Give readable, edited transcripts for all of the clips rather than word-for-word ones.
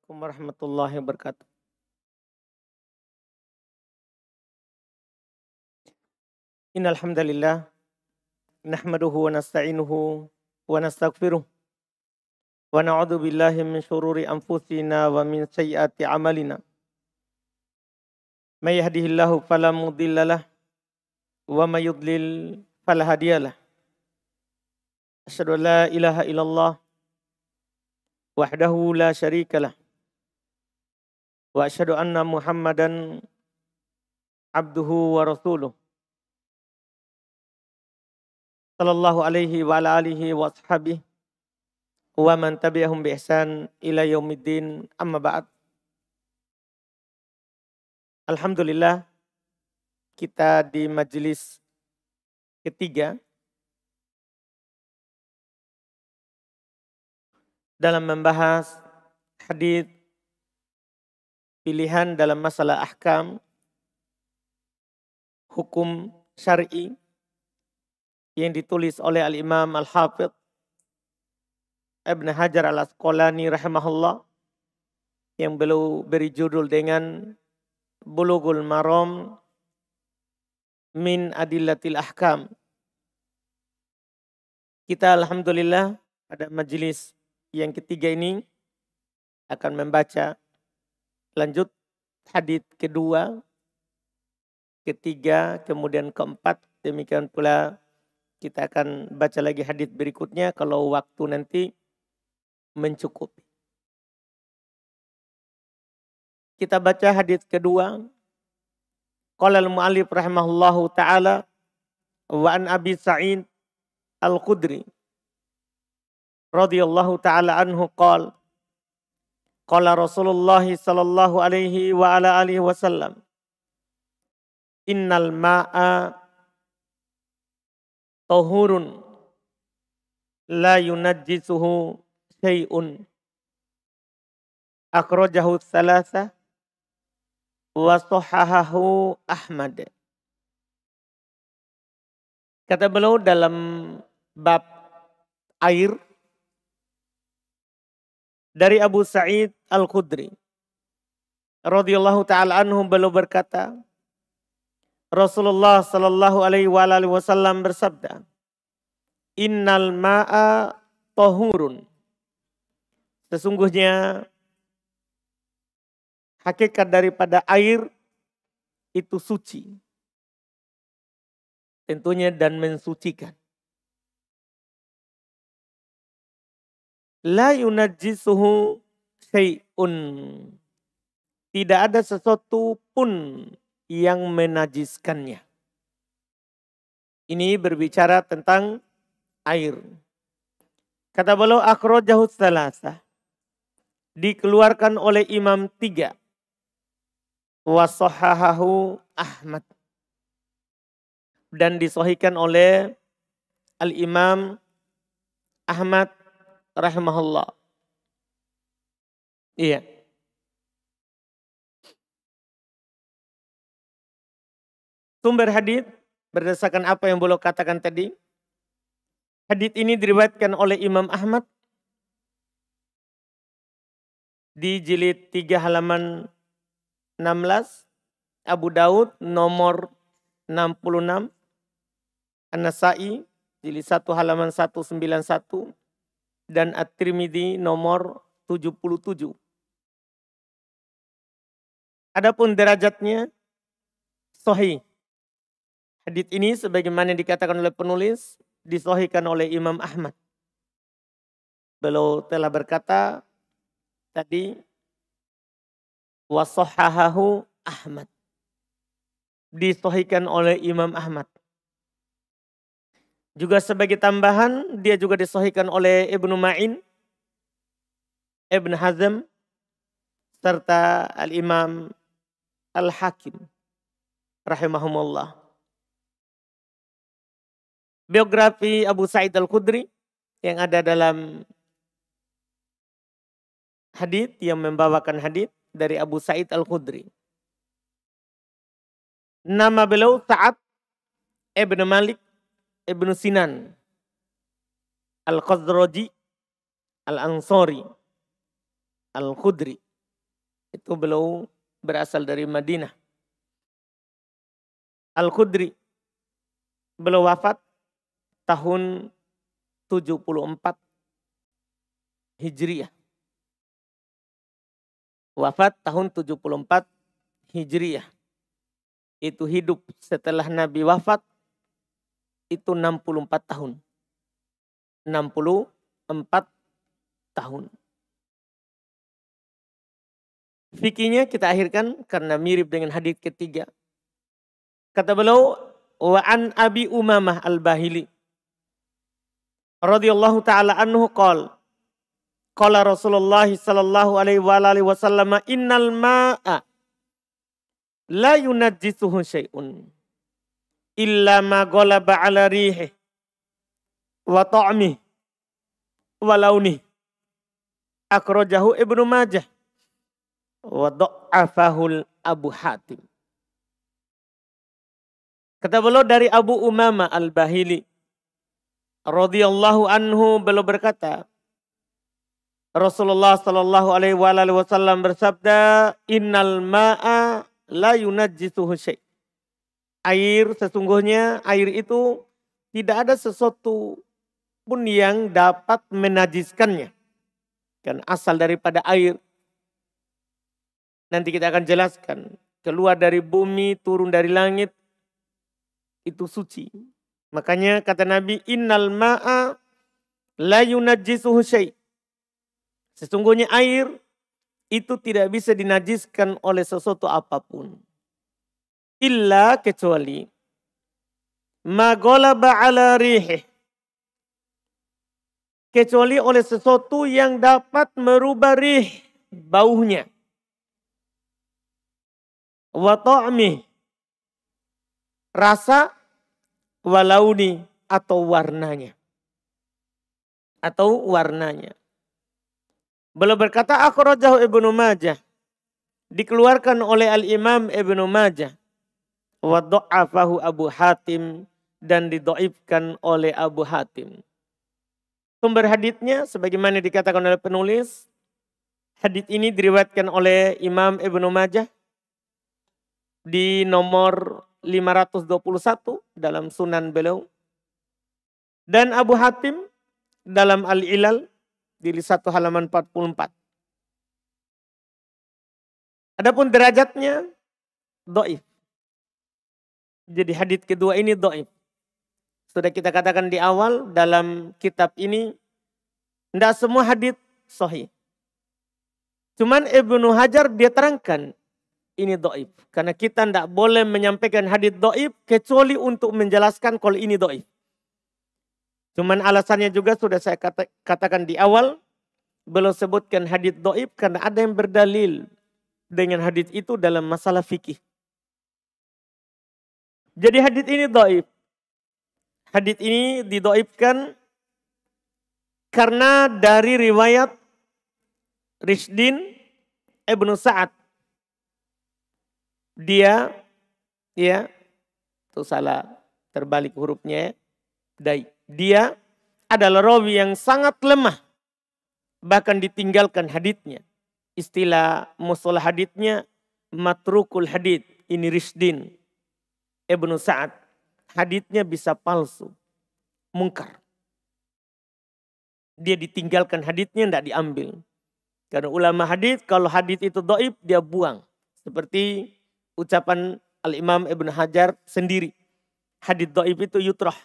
Assalamualaikum warahmatullahi wabarakatuh. Innal hamdalillah nahmaduhu wa nasta'inuhu wa nastaghfiruh wa na'udzu billahi min syururi anfusina wa min sayyiati a'malina. May yahdihillahu fala mudhillalah wa may yudlil fala hadiyalah. Asyhadu an la ilaha illallah wahdahu la syarikalah wa asyhadu anna Muhammadan abduhu wa rasuluh. Sallallahu alaihi wa ala alihi wa ashabihi wa man tabi'ahum bi ihsan ila yaumiddin, amma ba'd. Alhamdulillah, kita di majelis ketiga dalam membahas hadits pilihan dalam masalah ahkam hukum syar'i yang ditulis oleh Al-Imam Al-Hafidh Ibn Hajar Al-Asqalani rahimahullah, yang beliau beri judul dengan Bulughul Maram min Adillatil Ahkam. Kita alhamdulillah pada majelis yang ketiga ini akan membaca lanjut hadits kedua, ketiga, kemudian keempat. Demikian pula kita akan baca lagi hadits berikutnya kalau waktu nanti mencukupi. Kita baca hadits kedua. Qala al-mu'allif rahimahullahu ta'ala wa an Abi Sa'id Al-Khudri radhiyallahu ta'ala anhu qala qala Rasulullah sallallahu alaihi wa ala alihi wasallam innal ma'a tahurun la yunajjisuhu syai'un akhrajahu tsalatsa wa sahahahu Ahmad. Kata beliau dalam bab air dari Abu Sa'id Al-Khudri radhiyallahu taala anhu, beliau berkata, Rasulullah sallallahu alaihi wasallam bersabda, innal ma'a tahurun. Sesungguhnya hakikat daripada air itu suci. Tentunya dan mensucikan. La yunajjisuhu syai'un. Tidak ada sesuatu pun yang menajiskannya. Ini berbicara tentang air. Kata beliau akhrajahu tsalatsa. Dikeluarkan oleh imam tiga. Wa sahahahu Ahmad. Dan disahihkan oleh Al-Imam Ahmad rahimahullah. Iya. Sumber hadits berdasarkan apa yang beliau katakan tadi. Hadits ini diriwayatkan oleh Imam Ahmad di jilid 3 halaman 16, Abu Daud nomor 66, An-Nasa'i jilid 1 halaman 191, dan At-Tirmidzi nomor 77. Adapun derajatnya sahih. Hadits ini sebagaimana dikatakan oleh penulis disahihkan oleh Imam Ahmad. Beliau telah berkata tadi wa sahahahu Ahmad. Disahihkan oleh Imam Ahmad. Juga sebagai tambahan, dia juga disahihkan oleh Ibnu Ma'in, Ibn Hazm, serta Al-Imam Al-Hakim rahimahumullah. Biografi Abu Sa'id Al-Khudri yang ada dalam hadits yang membawakan hadits dari Abu Sa'id Al-Khudri. Nama beliau Sa'ad Ibn Malik Ibn Sinan Al-Khazraji Al-Ansari Al-Khudri Itu beliau berasal dari Madinah. Al-Khudri, beliau wafat tahun 74 Hijriah. Wafat tahun 74 Hijriah. Itu hidup setelah Nabi wafat itu 64 tahun. 64 tahun. Fikihnya kita akhirkan karena mirip dengan hadits ketiga. Kata beliau, wa an Abi Umamah Al-Bahili radhiyallahu taala anhu qala Rasulullah sallallahu alaihi wasallam innal ma'a la yunajjisuhu syai'un illa ma ghalaba ala rihi wa ta'mi wa launi. Akhrajahu Ibnu Majah wa dha'afahu Abu Hatim. Kata beliau dari Abu Umamah Al-Bahili radhiyallahu anhu, beliau berkata, Rasulullah sallallahu alaihi wasallam bersabda, innal ma'a la yunajjisuhu syai'. Air, sesungguhnya air itu tidak ada sesuatu pun yang dapat menajiskannya. Kan asal daripada air. Nanti kita akan jelaskan. Keluar dari bumi, turun dari langit. Itu suci. Makanya kata Nabi, innal ma'a la yunajjisuhu syai'. Sesungguhnya air itu tidak bisa dinajiskan oleh sesuatu apapun. Illa kecuali ma ghalaba ala rihih. Kecuali oleh sesuatu yang dapat merubah rih, baunya. Wa ta'mih, rasa, wa launi, atau warnanya. Beliau berkata, akhrajahu Ibnu Majah, dikeluarkan oleh Al-Imam Ibnu Majah. Wa dha'afahu Abu Hatim, dan didhaifkan oleh Abu Hatim. Sumber haditsnya sebagaimana dikatakan oleh penulis, hadits ini diriwayatkan oleh Imam Ibnu Majah di nomor 521 dalam Sunan beliau, dan Abu Hatim dalam Al-Ilal di 1 halaman 44. Adapun derajatnya dhaif. Jadi hadits kedua ini dhaif. Sudah kita katakan di awal dalam kitab ini, tidak semua hadits sahih. Cuman Ibnu Hajar dia terangkan ini dhaif. Karena kita tidak boleh menyampaikan hadits dhaif kecuali untuk menjelaskan kalau ini dhaif. Cuman alasannya juga sudah saya katakan di awal, belum sebutkan hadits dhaif karena ada yang berdalil dengan hadits itu dalam masalah fikih. Jadi hadits ini dhaif. Hadits ini didhaifkan karena dari riwayat Rishdin Ibnu Sa'ad. Dia, ya, itu salah terbalik hurufnya. Dia adalah rawi yang sangat lemah. Bahkan ditinggalkan haditsnya. Istilah mustalah haditsnya matrukul hadits. Ini Rishdin Ibnu Sa'ad. Haditsnya bisa palsu, mungkar. Dia ditinggalkan haditsnya, tidak diambil. Karena ulama hadits, kalau hadits itu dhaif, dia buang. Seperti ucapan Al-Imam Ibnu Hajar sendiri. Hadits dhaif itu yutrah.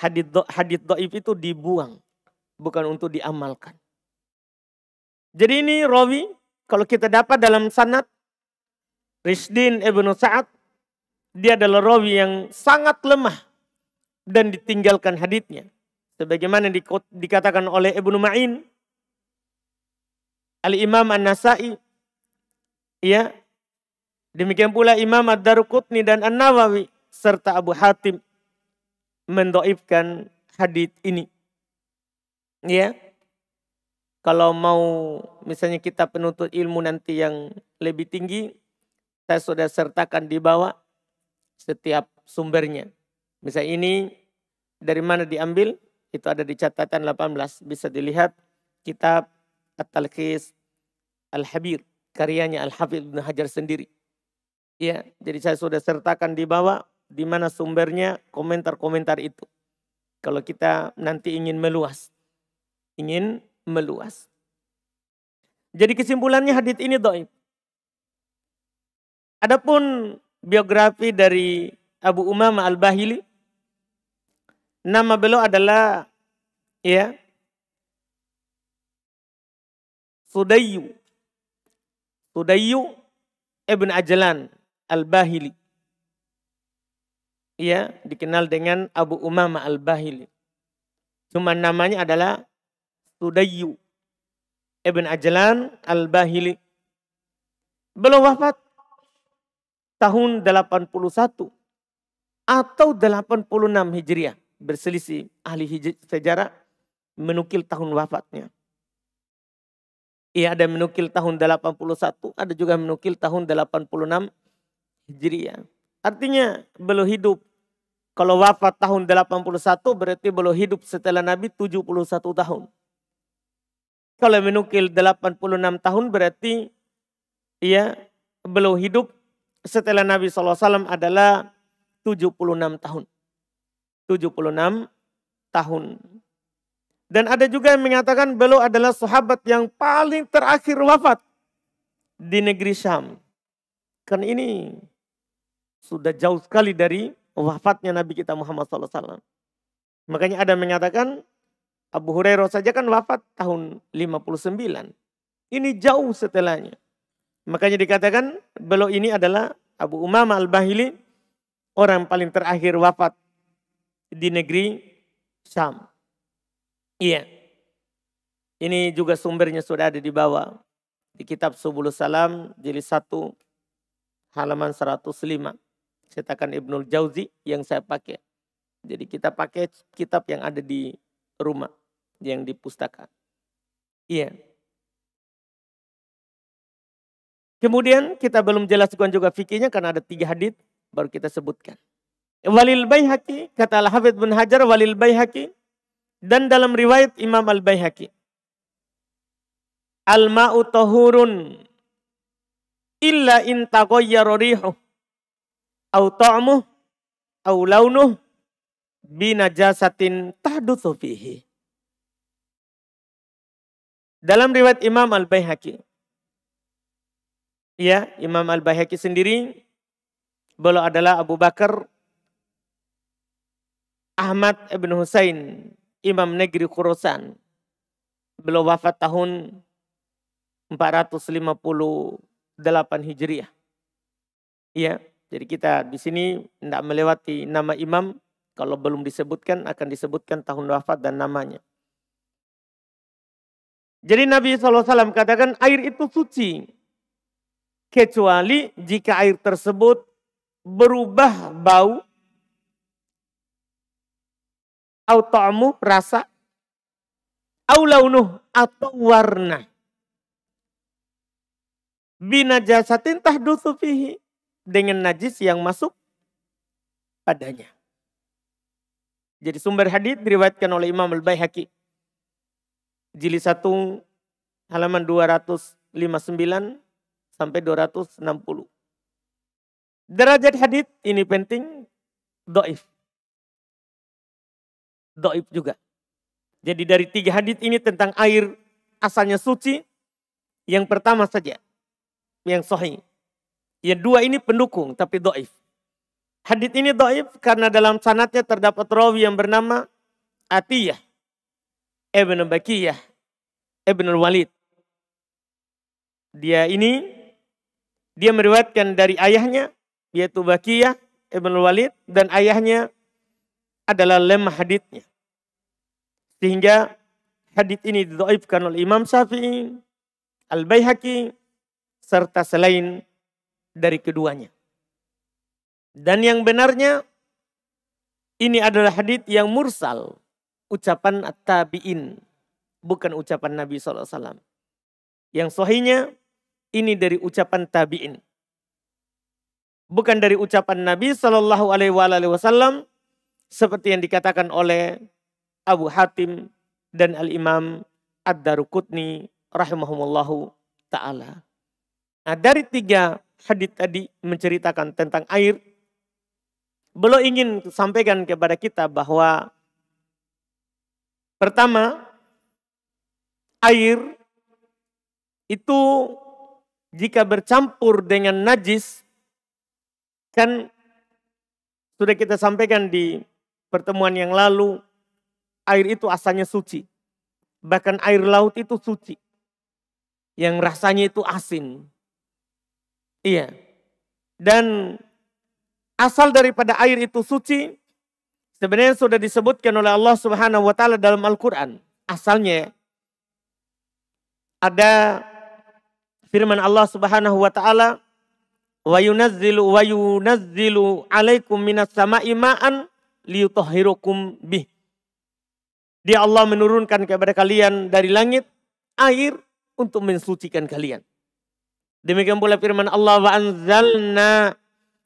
Hadits dhaif itu dibuang, bukan untuk diamalkan. Jadi ini rawi, kalau kita dapat dalam sanad, Rishdin Ibnu Sa'ad, dia adalah rawi yang sangat lemah dan ditinggalkan haditsnya. Sebagaimana dikatakan oleh Ibnu Ma'in, Al-Imam An-Nasai, ya, demikian pula Imam Ad-Daruqutni dan An-Nawawi serta Abu Hatim mendhaifkan hadits ini. Ya. Kalau mau misalnya kita penuntut ilmu nanti yang lebih tinggi, saya sudah sertakan di bawah setiap sumbernya. Misalnya ini dari mana diambil, itu ada di catatan 18. Bisa dilihat kitab At-Talkhis Al-Habir. karyanya Al-Hafidz Ibnu Hajar sendiri. Ya, jadi saya sudah sertakan di bawah di mana sumbernya, komentar-komentar itu. Kalau kita nanti ingin meluas. Jadi kesimpulannya hadits ini dhaif. Adapun biografi dari Abu Umamah Al-Bahili, nama beliau adalah Sudayyu Ibn Ajlan Al-Bahili. Dikenal dengan Abu Umamah Al-Bahili. Cuma namanya adalah Sudayyu Ibn Ajlan Al-Bahili. Beliau wafat tahun 81 atau 86 Hijriah. Berselisih ahli sejarah menukil tahun wafatnya. Ada menukil tahun 81, ada juga menukil tahun 86 Hijriah. Artinya beliau hidup. Kalau wafat tahun 81 berarti beliau hidup setelah Nabi 71 tahun. Kalau menukil 86 tahun berarti beliau hidup setelah Nabi SAW adalah 76 tahun. 76 tahun. Dan ada juga yang mengatakan beliau adalah sahabat yang paling terakhir wafat di negeri Syam. Kan ini sudah jauh sekali dari wafatnya Nabi kita Muhammad SAW. Makanya ada yang mengatakan Abu Hurairah saja kan wafat tahun 59. Ini jauh setelahnya. Makanya dikatakan beliau ini adalah Abu Umamah Al-Bahili, orang paling terakhir wafat di negeri Syam. Ini juga sumbernya sudah ada di bawah. Di kitab Subulus Salam, jilid 1, halaman 105. Cetakan Ibnul Jauzi yang saya pakai. Jadi kita pakai kitab yang ada di rumah, yang di pustaka. Kemudian kita belum jelaskan juga fikihnya karena ada 3 hadits baru kita sebutkan. Walil Baihaqi, kata Al-Hafidz Ibnu Hajar, walil Baihaqi, dan dalam riwayat Imam Al-Baihaqi, al-ma'u tahurun illa in taghayyara rihuh au ta'muh au launuh bi najasatin tahdutsu fihi. Dalam riwayat Imam Al-Baihaqi, Imam Al-Baihaqi sendiri beliau adalah Abu Bakar Ahmad ibn Husain, Imam negeri Khurasan. Beliau wafat tahun 458 Hijriah. Jadi kita di sini tidak melewati nama imam. Kalau belum disebutkan akan disebutkan tahun wafat dan namanya. Jadi Nabi SAW katakan air itu suci. Kecuali jika air tersebut berubah bau, au ta'mu, rasa, au launuh, atau warna. Binajasatin tahdutsu fihi, dengan najis yang masuk padanya. Jadi sumber hadis diriwayatkan oleh Imam Al-Baihaqi. Jilid 1 halaman 259 sampai 260. Derajat hadis ini penting, dhaif. Dhaif juga. Jadi dari 3 hadis ini tentang air asalnya suci, yang pertama saja yang sahih. Yang 2 ini pendukung tapi dhaif. Hadis ini dhaif karena dalam sanadnya terdapat rawi yang bernama Atiyah Ibn Bakiyah Ibn Walid. Dia meriwayatkan dari ayahnya yaitu Bakiyah Ibn Walid, dan ayahnya adalah lemah haditsnya. Sehingga hadits ini didhaifkan oleh Imam Syafi'i, Al-Baihaqi, serta selain dari keduanya. Dan yang benarnya ini adalah hadits yang mursal, ucapan at-tabi'in, bukan ucapan Nabi SAW. Yang sahihnya ini dari ucapan tabi'in, bukan dari ucapan Nabi SAW, seperti yang dikatakan oleh Abu Hatim dan Al-Imam Ad-Daruqutni rahimahumullahu ta'ala. Nah, dari 3 hadits tadi menceritakan tentang air, beliau ingin sampaikan kepada kita bahwa pertama, air itu jika bercampur dengan najis, kan sudah kita sampaikan di pertemuan yang lalu, air itu asalnya suci. Bahkan air laut itu suci. Yang rasanya itu asin. Iya. Dan asal daripada air itu suci, sebenarnya sudah disebutkan oleh Allah Subhanahu wa taala dalam Al-Qur'an. Asalnya ada firman Allah Subhanahu wa taala, wa yunazzilu alaikum minas sama'i ma'an liyutahhirukum bih. Dia Allah menurunkan kepada kalian dari langit air untuk mensucikan kalian. Demikian pula firman Allah, wa anzalna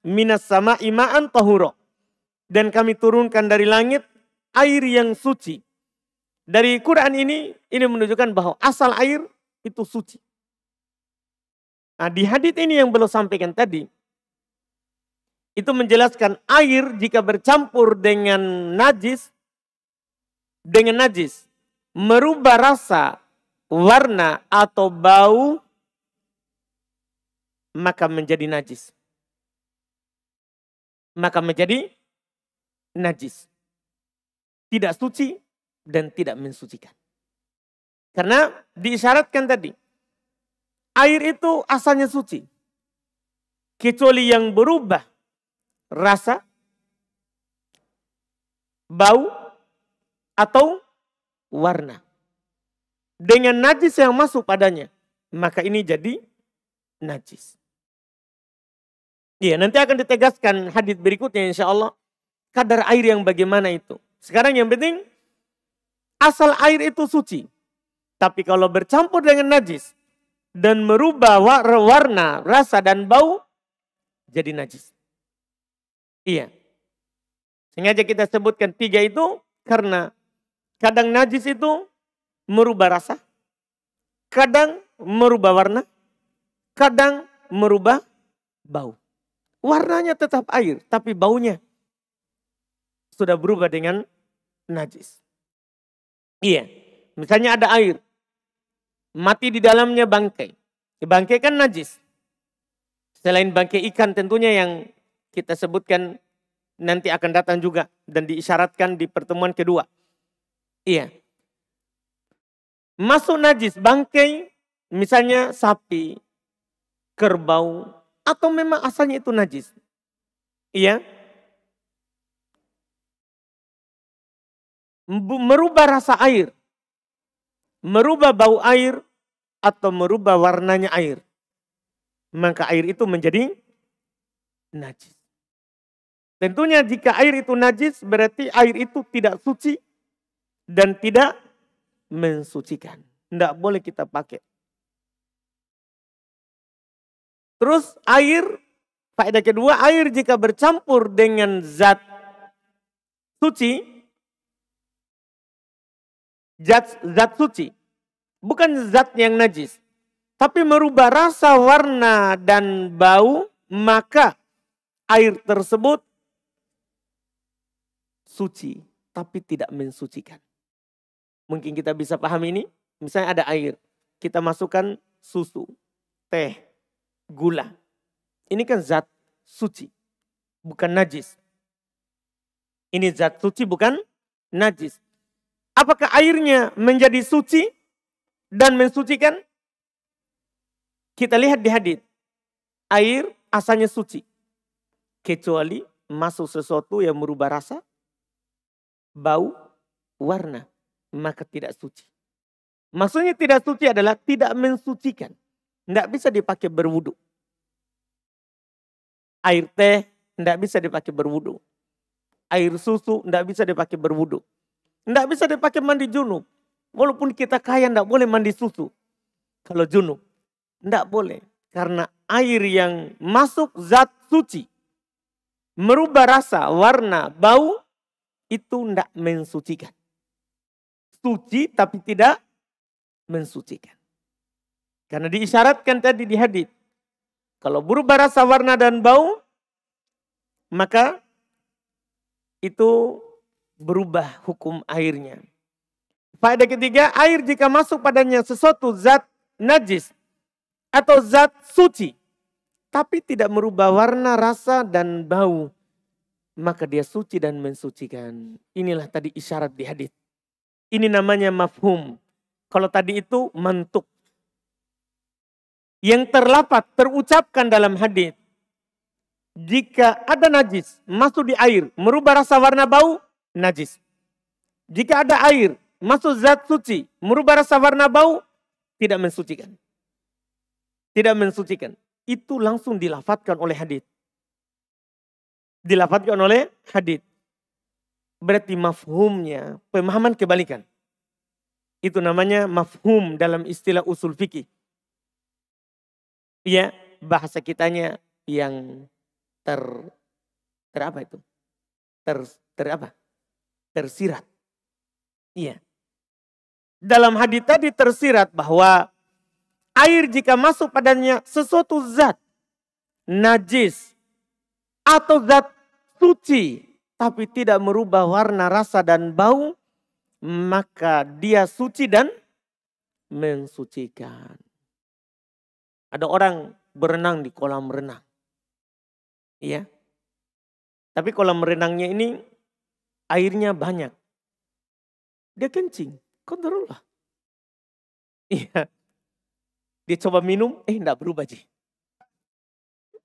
minas sama'i ma'an tahura. Dan kami turunkan dari langit air yang suci. Dari Quran ini menunjukkan bahwa asal air itu suci. Nah, di hadits ini yang belum sampaikan tadi, itu menjelaskan air jika bercampur dengan najis, merubah rasa, warna atau bau, maka menjadi najis. Tidak suci dan tidak mensucikan. Karena diisyaratkan tadi, air itu asalnya suci. Kecuali yang berubah rasa, bau, atau warna. Dengan najis yang masuk padanya, maka ini jadi najis. Iya, nanti akan ditegaskan hadits berikutnya insya Allah, kadar air yang bagaimana itu. Sekarang yang penting, asal air itu suci. Tapi kalau bercampur dengan najis dan merubah warna, rasa, dan bau, jadi najis. Iya. Sengaja kita sebutkan 3 itu karena kadang najis itu merubah rasa, kadang merubah warna, kadang merubah bau. Warnanya tetap air, tapi baunya sudah berubah dengan najis. Iya. Misalnya ada air, mati di dalamnya bangkai. Bangkai kan najis. Selain bangkai ikan tentunya yang kita sebutkan nanti akan datang juga dan diisyaratkan di pertemuan kedua. Iya. Masuk najis bangkai, misalnya sapi, kerbau, atau memang asalnya itu najis. Iya. Merubah rasa air, merubah bau air, atau merubah warnanya air, maka air itu menjadi najis. Tentunya jika air itu najis, berarti air itu tidak suci dan tidak mensucikan. Tidak boleh kita pakai. Terus air, faedah kedua, air jika bercampur dengan zat suci, zat suci, bukan zat yang najis, tapi merubah rasa, warna, dan bau, maka air tersebut suci, tapi tidak mensucikan. Mungkin kita bisa paham ini, misalnya ada air, kita masukkan susu, teh, gula. Ini kan zat suci, bukan najis. Ini zat suci, bukan najis. Apakah airnya menjadi suci dan mensucikan? Kita lihat di hadits. Air asalnya suci. Kecuali masuk sesuatu yang merubah rasa, bau, warna. Maka tidak suci. Maksudnya tidak suci adalah tidak mensucikan. Tidak bisa dipakai berwudu. Air teh tidak bisa dipakai berwudu. Air susu tidak bisa dipakai berwudu. Tidak bisa dipakai mandi junub. Walaupun kita kaya tidak boleh mandi susu. Kalau junub. Tidak boleh. Karena air yang masuk zat suci. Merubah rasa, warna, bau. Itu tidak mensucikan. Suci tapi tidak mensucikan. Karena diisyaratkan tadi di hadits. Kalau berubah rasa, warna, dan bau, maka itu berubah hukum airnya. Faedah ketiga, air jika masuk padanya sesuatu zat najis atau zat suci, tapi tidak merubah warna, rasa, dan bau, maka dia suci dan mensucikan. Inilah tadi isyarat di hadits. Ini namanya mafhum. Kalau tadi itu mantuk. Yang terlapat, terucapkan dalam hadits. Jika ada najis masuk di air, merubah rasa, warna, bau, najis. Jika ada air masuk zat suci, merubah rasa, warna, bau, tidak mensucikan. Tidak mensucikan. Itu langsung dilafadzkan oleh hadits. Dilafadzkan oleh hadits. Berarti mafhumnya, pemahaman kebalikan. Itu namanya mafhum dalam istilah usul fikih. Ya, bahasa kitanya yang apa itu? Tersirat. Iya. Dalam hadits tadi tersirat bahwa air jika masuk padanya sesuatu zat najis atau zat suci tapi tidak merubah warna, rasa, dan bau, maka dia suci dan mensucikan. Ada orang berenang di kolam renang. Iya. Tapi kolam renangnya ini airnya banyak. Dia kencing, kontrollah. Iya. Dia coba minum, enggak berubah, Ji.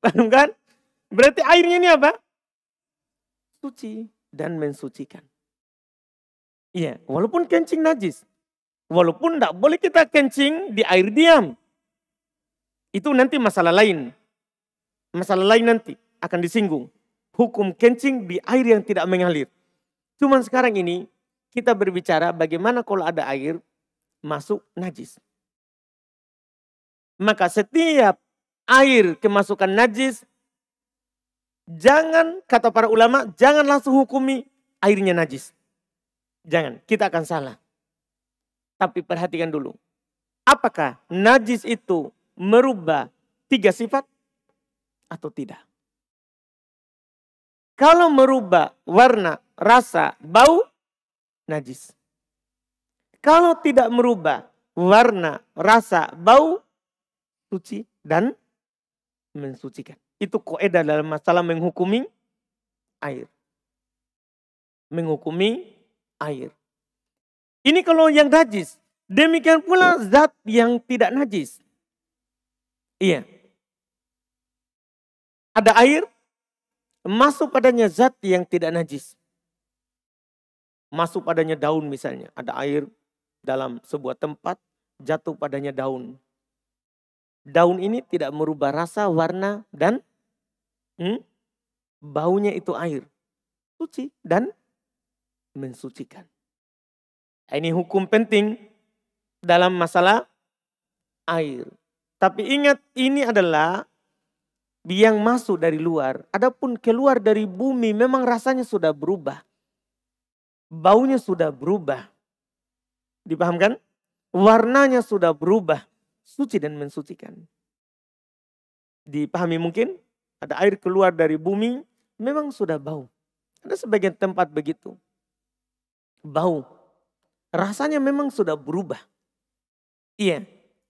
Paham kan? Berarti airnya ini apa? Suci dan mensucikan. Iya, walaupun kencing najis. Walaupun enggak boleh kita kencing di air diam. Itu nanti masalah lain. Masalah lain nanti akan disinggung. Hukum kencing di air yang tidak mengalir. Cuman sekarang ini kita berbicara bagaimana kalau ada air masuk najis. Maka setiap air kemasukan najis, jangan, kata para ulama, jangan langsung hukumi airnya najis. Jangan, kita akan salah. Tapi perhatikan dulu. Apakah najis itu merubah 3 sifat atau tidak? Kalau merubah warna, rasa, bau, najis. Kalau tidak merubah warna, rasa, bau, suci dan mensucikan. Itu kaidah dalam masalah menghukumi air. Menghukumi air. Ini kalau yang najis. Demikian pula zat yang tidak najis. Iya. Ada air, masuk padanya zat yang tidak najis. Masuk padanya daun misalnya. Ada air dalam sebuah tempat, jatuh padanya daun. Daun ini tidak merubah rasa, warna, dan baunya itu air. Suci dan mensucikan. Ini hukum penting dalam masalah air. Tapi ingat, ini adalah yang masuk dari luar. Adapun keluar dari bumi memang rasanya sudah berubah. Baunya sudah berubah. Dipahamkan? Warnanya sudah berubah. Suci dan mensucikan. Dipahami mungkin? Ada air keluar dari bumi, memang sudah bau. Ada sebagian tempat begitu. Bau. Rasanya memang sudah berubah. Iya.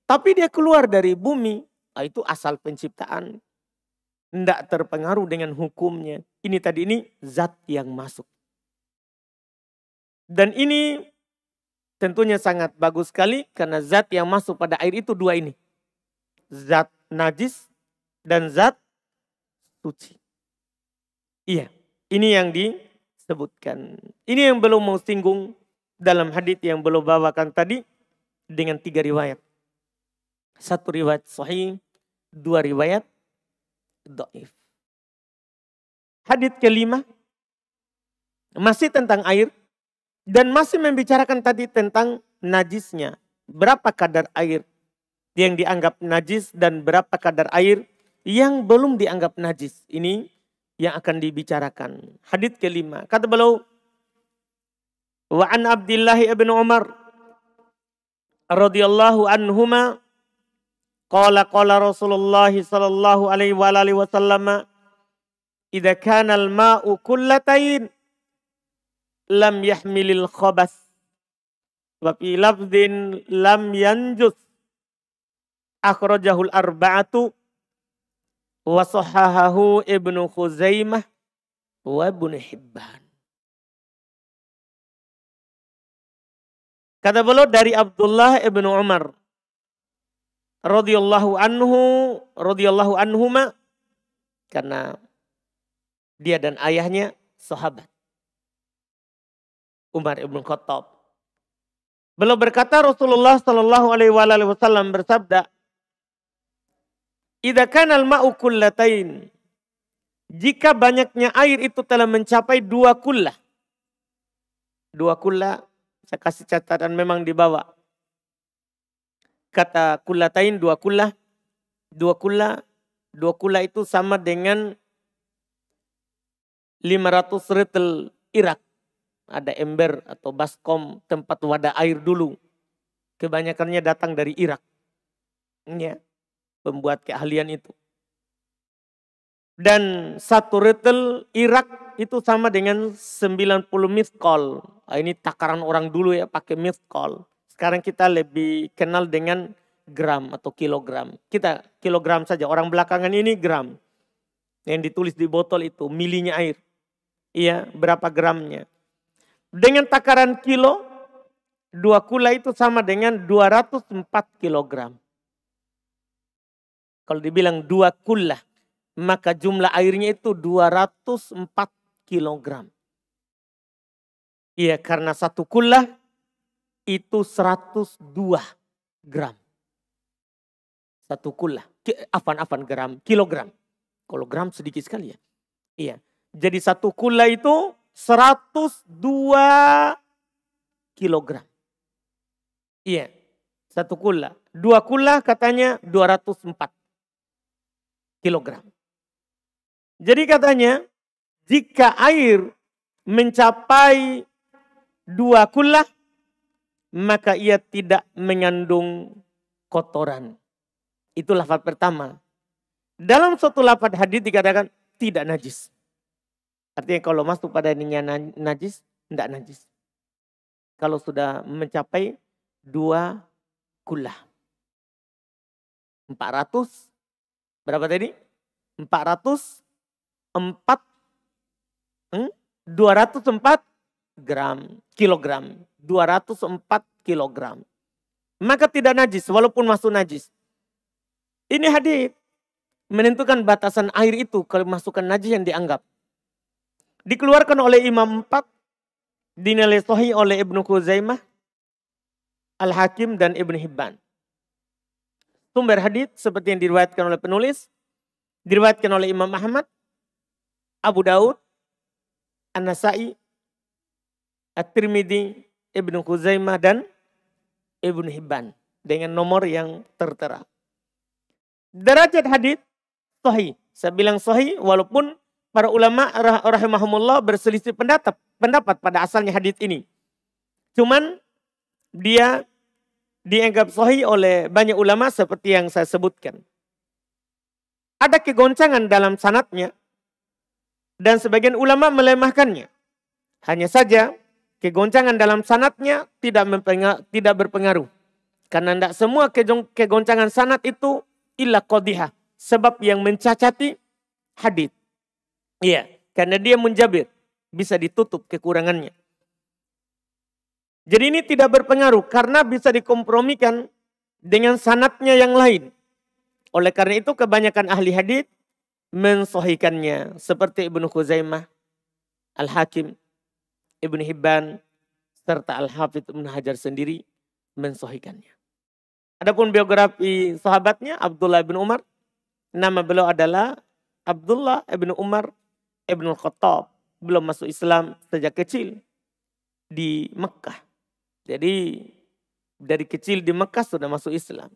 Tapi dia keluar dari bumi, itu asal penciptaan. Tidak terpengaruh dengan hukumnya. Ini tadi ini zat yang masuk. Dan ini tentunya sangat bagus sekali karena zat yang masuk pada air itu 2 ini. Zat najis dan zat suci. Iya, ini yang disebutkan. Ini yang belum mau singgung dalam hadits yang belum bawakan tadi dengan 3 riwayat. 1 riwayat sahih, 2 riwayat dhaif. Hadits kelima masih tentang air dan masih membicarakan tadi tentang najisnya. Berapa kadar air yang dianggap najis dan berapa kadar air yang belum dianggap najis. Ini yang akan dibicarakan. Hadits kelima. Kata beliau, wa an Abdullah ibn Umar radhiyallahu anhuma Qala Rasulullah sallallahu alaihi wasallam, idza kana al-ma'u kullatain lam yahmilil khabas wa fi lafdhin lam yanjus. Akhrajahul arba'atu wa sahahahu Ibnu Khuzaimah wa Ibnu Hibban. Kata beliau dari Abdullah ibnu Umar radhiyallahu anhuma, karena dia dan ayahnya sahabat Umar ibn Khattab. Beliau berkata, Rasulullah sallallahu alaihi wasallam bersabda, "Idza kana al-ma'u kullatain." Jika banyaknya air itu telah mencapai 2 kullah. 2 kullah, saya kasih catatan memang di bawah. Kata kullatain 2 kullah. 2 kullah itu sama dengan 500 retel Irak. Ada ember atau baskom, tempat wadah air dulu. Kebanyakannya datang dari Irak. Ya, pembuat keahlian itu. Dan 1 retel Irak itu sama dengan 90 miskol. Ini takaran orang dulu ya, pakai miskol. Sekarang kita lebih kenal dengan gram atau kilogram. Kita kilogram saja, orang belakangan ini gram. Yang ditulis di botol itu milinya air. Iya, berapa gramnya. Dengan takaran kilo, 2 kullah itu sama dengan 204 kilogram. Kalau dibilang 2 kullah, maka jumlah airnya itu 204 kilogram. Iya, karena 1 kullah itu 102 gram. 1 kullah. Afan gram, kilogram. Kalau gram sedikit sekali ya. Iya. Jadi 1 kullah itu 102 kilogram. Iya. 1 kullah. 2 kullah katanya 204 kilogram. Jadi katanya jika air mencapai 2 kullah, maka ia tidak mengandung kotoran. Itu lafaz pertama. Dalam suatu lafaz hadis dikatakan tidak najis. Artinya kalau masuk pada ininya najis, tidak najis. Kalau sudah mencapai 2 kullah. 400, berapa tadi? 204 kilogram. 204 kilogram. Maka tidak najis walaupun masuk najis. Ini hadis menentukan batasan air itu kalau masukkan najis yang dianggap. Dikeluarkan oleh Imam 4, dinilai sahih oleh Ibnu Khuzaimah, Al-Hakim dan Ibnu Hibban. Sumber hadis seperti yang diriwayatkan oleh penulis, diriwayatkan oleh Imam Ahmad, Abu Daud, An-Nasai, At-Tirmidzi, Ibnu Khuzaimah dan Ibnu Hibban dengan nomor yang tertera. Derajat hadis sahih. Saya bilang sahih walaupun para ulama rahimahumullah berselisih pendapat pada asalnya hadis ini. Cuman dia dianggap sahih oleh banyak ulama seperti yang saya sebutkan. Ada kegoncangan dalam sanadnya dan sebagian ulama melemahkannya. Hanya saja kegoncangan dalam sanadnya tidak berpengaruh. Karena tidak semua kegoncangan sanad itu illa qadihah. Sebab yang mencacati hadis. Iya, karena dia munjabir. Bisa ditutup kekurangannya. Jadi ini tidak berpengaruh karena bisa dikompromikan dengan sanadnya yang lain. Oleh karena itu kebanyakan ahli hadis mensahihkannya. Seperti Ibnu Khuzaimah, Al-Hakim, Ibnu Hibban, serta Al-Hafidz Ibnu Hajar sendiri mensahihkannya. Adapun biografi sahabatnya Abdullah bin Umar, nama beliau adalah Abdullah bin Umar ibn Khattab. Belum masuk Islam sejak kecil di Mekah. Jadi dari kecil di Mekah sudah masuk Islam.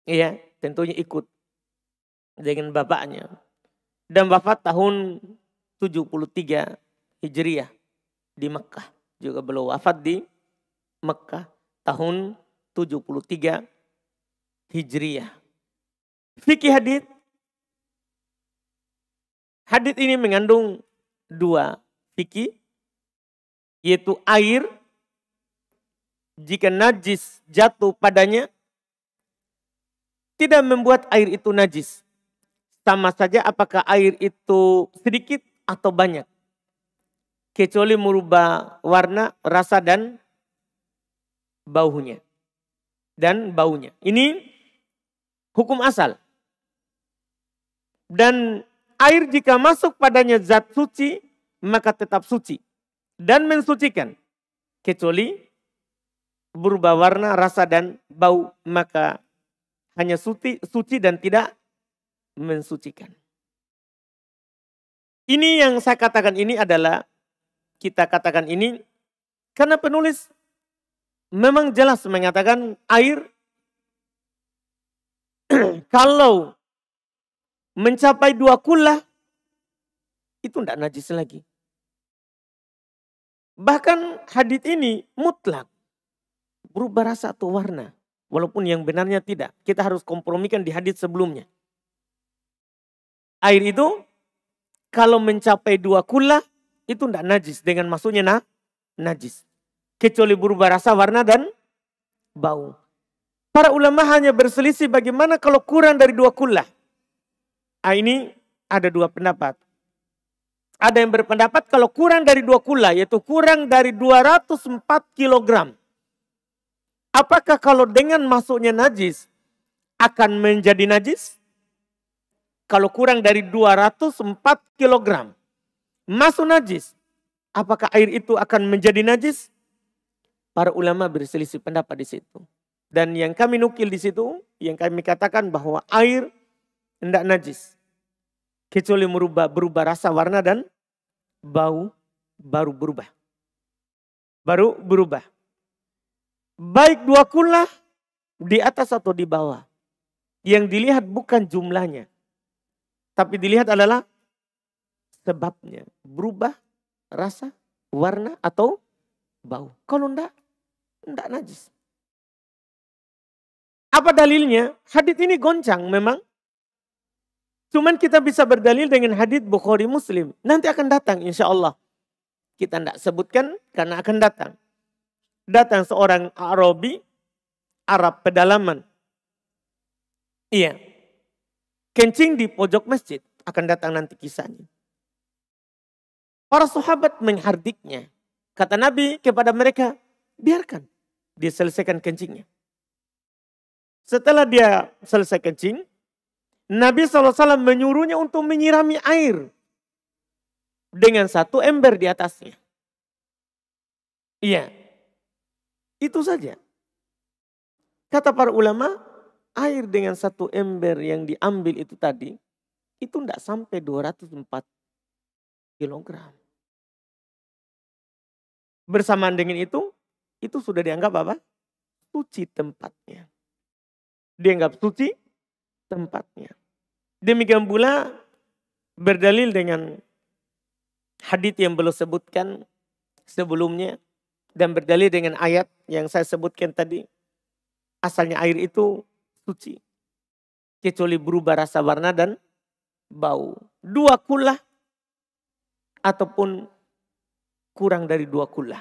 Iya, tentunya ikut dengan bapaknya. Dan wafat tahun 73 Hijriah di Mekah. Juga beliau wafat di Mekah tahun 73 Hijriah. fikih hadits. Hadits ini mengandung dua fikih, yaitu air, jika najis jatuh padanya, tidak membuat air itu najis. Sama saja apakah air itu sedikit atau banyak. Kecuali merubah warna, rasa, dan baunya. Ini hukum asal. Dan air jika masuk padanya zat suci, maka tetap suci. Dan mensucikan. Kecuali berubah warna, rasa, dan bau, maka hanya suci dan tidak mensucikan. Ini yang saya katakan ini adalah, kita katakan ini, karena penulis memang jelas mengatakan air kalau mencapai 2 kullah, itu tidak najis lagi. Bahkan hadits ini mutlak. Berubah rasa atau warna. Walaupun yang benarnya tidak. Kita harus kompromikan di hadits sebelumnya. Air itu kalau mencapai 2 kullah, itu tidak najis. Dengan maksudnya najis. Kecuali berubah rasa, warna, dan bau. Para ulama hanya berselisih bagaimana kalau kurang dari 2 kullah. Ini ada 2 pendapat. Ada yang berpendapat kalau kurang dari 2 kullah, yaitu kurang dari 204 kilogram. Apakah kalau dengan masuknya najis akan menjadi najis? Kalau kurang dari 204 kilogram masuk najis, apakah air itu akan menjadi najis? Para ulama berselisih pendapat di situ. Dan yang kami nukil di situ, yang kami katakan bahwa air tidak najis. Kecuali berubah rasa, warna, dan bau, baru berubah. Baik 2 kullah di atas atau di bawah. Yang dilihat bukan jumlahnya. Tapi dilihat adalah sebabnya. Berubah rasa, warna, atau bau. Kalau enggak najis. Apa dalilnya? Hadits ini goncang memang. Cuman kita bisa berdalil dengan hadits Bukhari Muslim. Nanti akan datang insya Allah. Kita tidak sebutkan karena akan datang. Datang seorang Arabi, Arab pedalaman. Iya. Kencing di pojok masjid. Akan datang nanti kisahnya. Para sahabat menghardiknya. Kata Nabi kepada mereka, biarkan dia selesaikan kencingnya. Setelah dia selesai kencing, Nabi SAW menyuruhnya untuk menyirami air dengan 1 ember di atasnya. Iya, itu saja. Kata para ulama, air dengan 1 ember yang diambil itu tadi, itu tidak sampai 204 kilogram. Bersamaan dengan itu sudah dianggap apa? Suci tempatnya. Dianggap suci tempatnya. Demikian pula berdalil dengan hadits yang belum sebutkan sebelumnya dan berdalil dengan ayat yang saya sebutkan tadi. Asalnya air itu suci. Kecuali berubah rasa, warna, dan bau. 2 kullah ataupun kurang dari 2 kullah.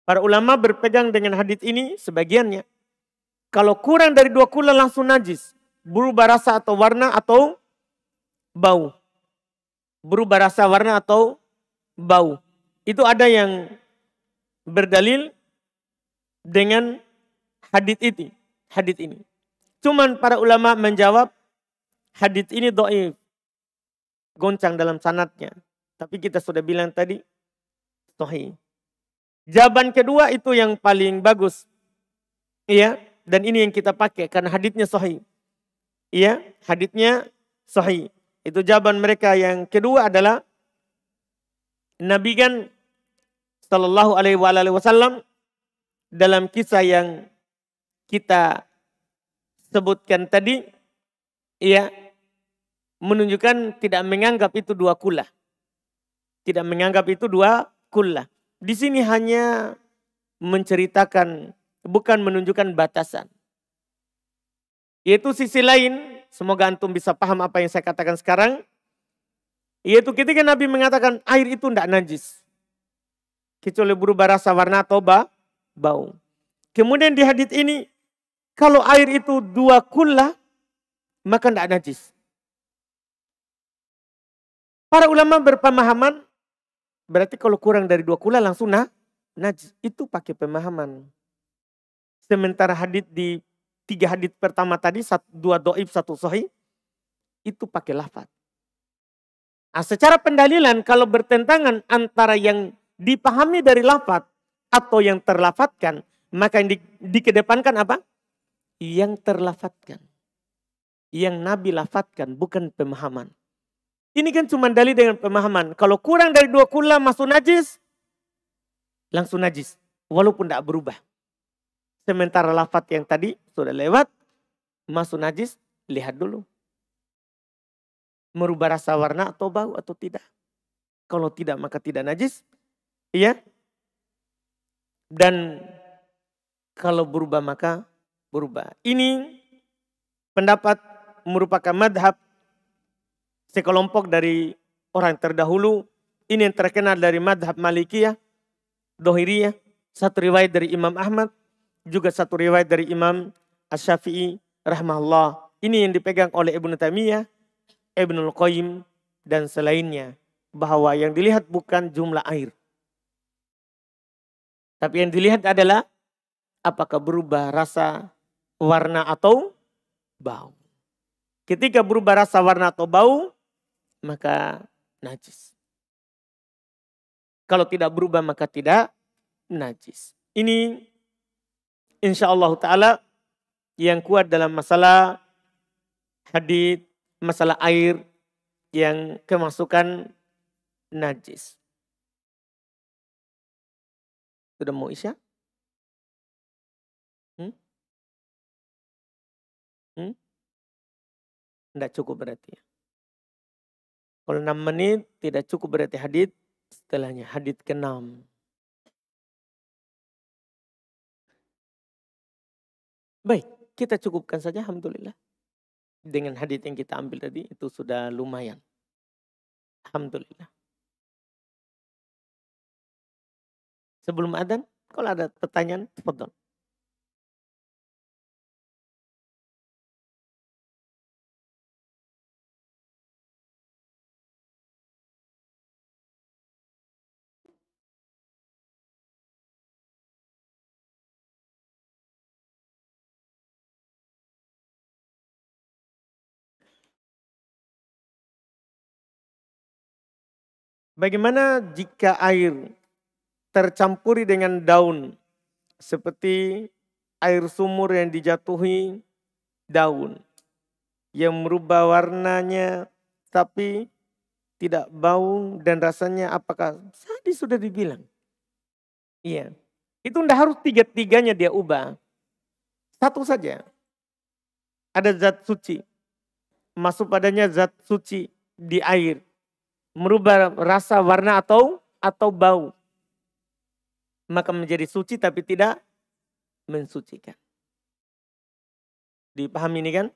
Para ulama berpegang dengan hadits ini sebagiannya. Kalau kurang dari 2 kullah langsung najis. Berubah rasa atau warna atau bau. Berubah rasa, warna, atau bau. Itu ada yang berdalil dengan hadits ini. Cuman para ulama menjawab hadits ini dhaif. Goncang dalam sanadnya. Tapi kita sudah bilang tadi sahih. Jawaban kedua itu yang paling bagus. Iya, dan ini yang kita pakai karena haditsnya sahih. Iya, haditsnya sahih. Itu jawaban mereka yang kedua adalah Nabi kan sallallahu alaihi wasallam dalam kisah yang kita sebutkan tadi, iya, menunjukkan tidak menganggap itu 2 kullah. Tidak menganggap itu 2 kullah. Di sini hanya menceritakan, bukan menunjukkan batasan. Yaitu sisi lain semoga antum bisa paham apa yang saya katakan sekarang. Yaitu ketika Nabi mengatakan air itu tidak najis. Kecuali berubah rasa, warna atau bau. Kemudian di hadits ini, kalau air itu 2 kullah, maka tidak najis. Para ulama berpemahaman, berarti kalau kurang dari 2 kullah langsung najis. Itu pakai pemahaman. Sementara hadits di 3 hadits pertama tadi, 2 do'if, 1 sahih, itu pakai lafaz. Nah, secara pendalilan kalau bertentangan antara yang dipahami dari lafaz atau yang terlafadzkan, maka yang dikedepankan apa? Yang terlafadzkan. Yang Nabi lafadzkan, bukan pemahaman. Ini kan cuma dalil dengan pemahaman. Kalau kurang dari 2 kullah masuk najis, langsung najis. Walaupun tidak berubah. Sementara lafaz yang tadi sudah lewat, masuk najis, lihat dulu. Merubah rasa, warna atau bau atau tidak. Kalau tidak maka tidak najis. Iya. Dan kalau berubah maka berubah. Ini pendapat merupakan madhab sekelompok dari orang terdahulu. Ini yang terkenal dari madhab Malikiyah, Dohiriyah. Satu riwayat dari Imam Ahmad. Juga satu riwayat dari Imam Asy-Syafi'i rahimahullah. Ini yang dipegang oleh Ibnu Taimiyah, Ibnul Qayyim dan selainnya, bahwa yang dilihat bukan jumlah air, tapi yang dilihat adalah apakah berubah rasa, warna atau bau. Ketika berubah rasa, warna atau bau, maka najis. Kalau tidak berubah maka tidak najis. Ini insyaallah ta'ala yang kuat dalam masalah hadits, masalah air yang kemasukan najis. Sudah mau isya? Tidak cukup berarti. Kalau 6 menit tidak cukup berarti hadits setelahnya. Hadits ke-6. Baik, kita cukupkan saja alhamdulillah. Dengan hadits yang kita ambil tadi itu sudah lumayan. Alhamdulillah. Sebelum adzan, kalau ada pertanyaan, tafadhol. Bagaimana jika air tercampuri dengan daun seperti air sumur yang dijatuhi daun yang merubah warnanya tapi tidak bau dan rasanya, apakah tadi sudah dibilang? Iya. Itu tidak harus 3-3-nya dia ubah. Satu saja. Ada zat suci. Masuk padanya zat suci di air. Merubah rasa, warna atau bau. Maka menjadi suci tapi tidak mensucikan. Dipahami ini kan?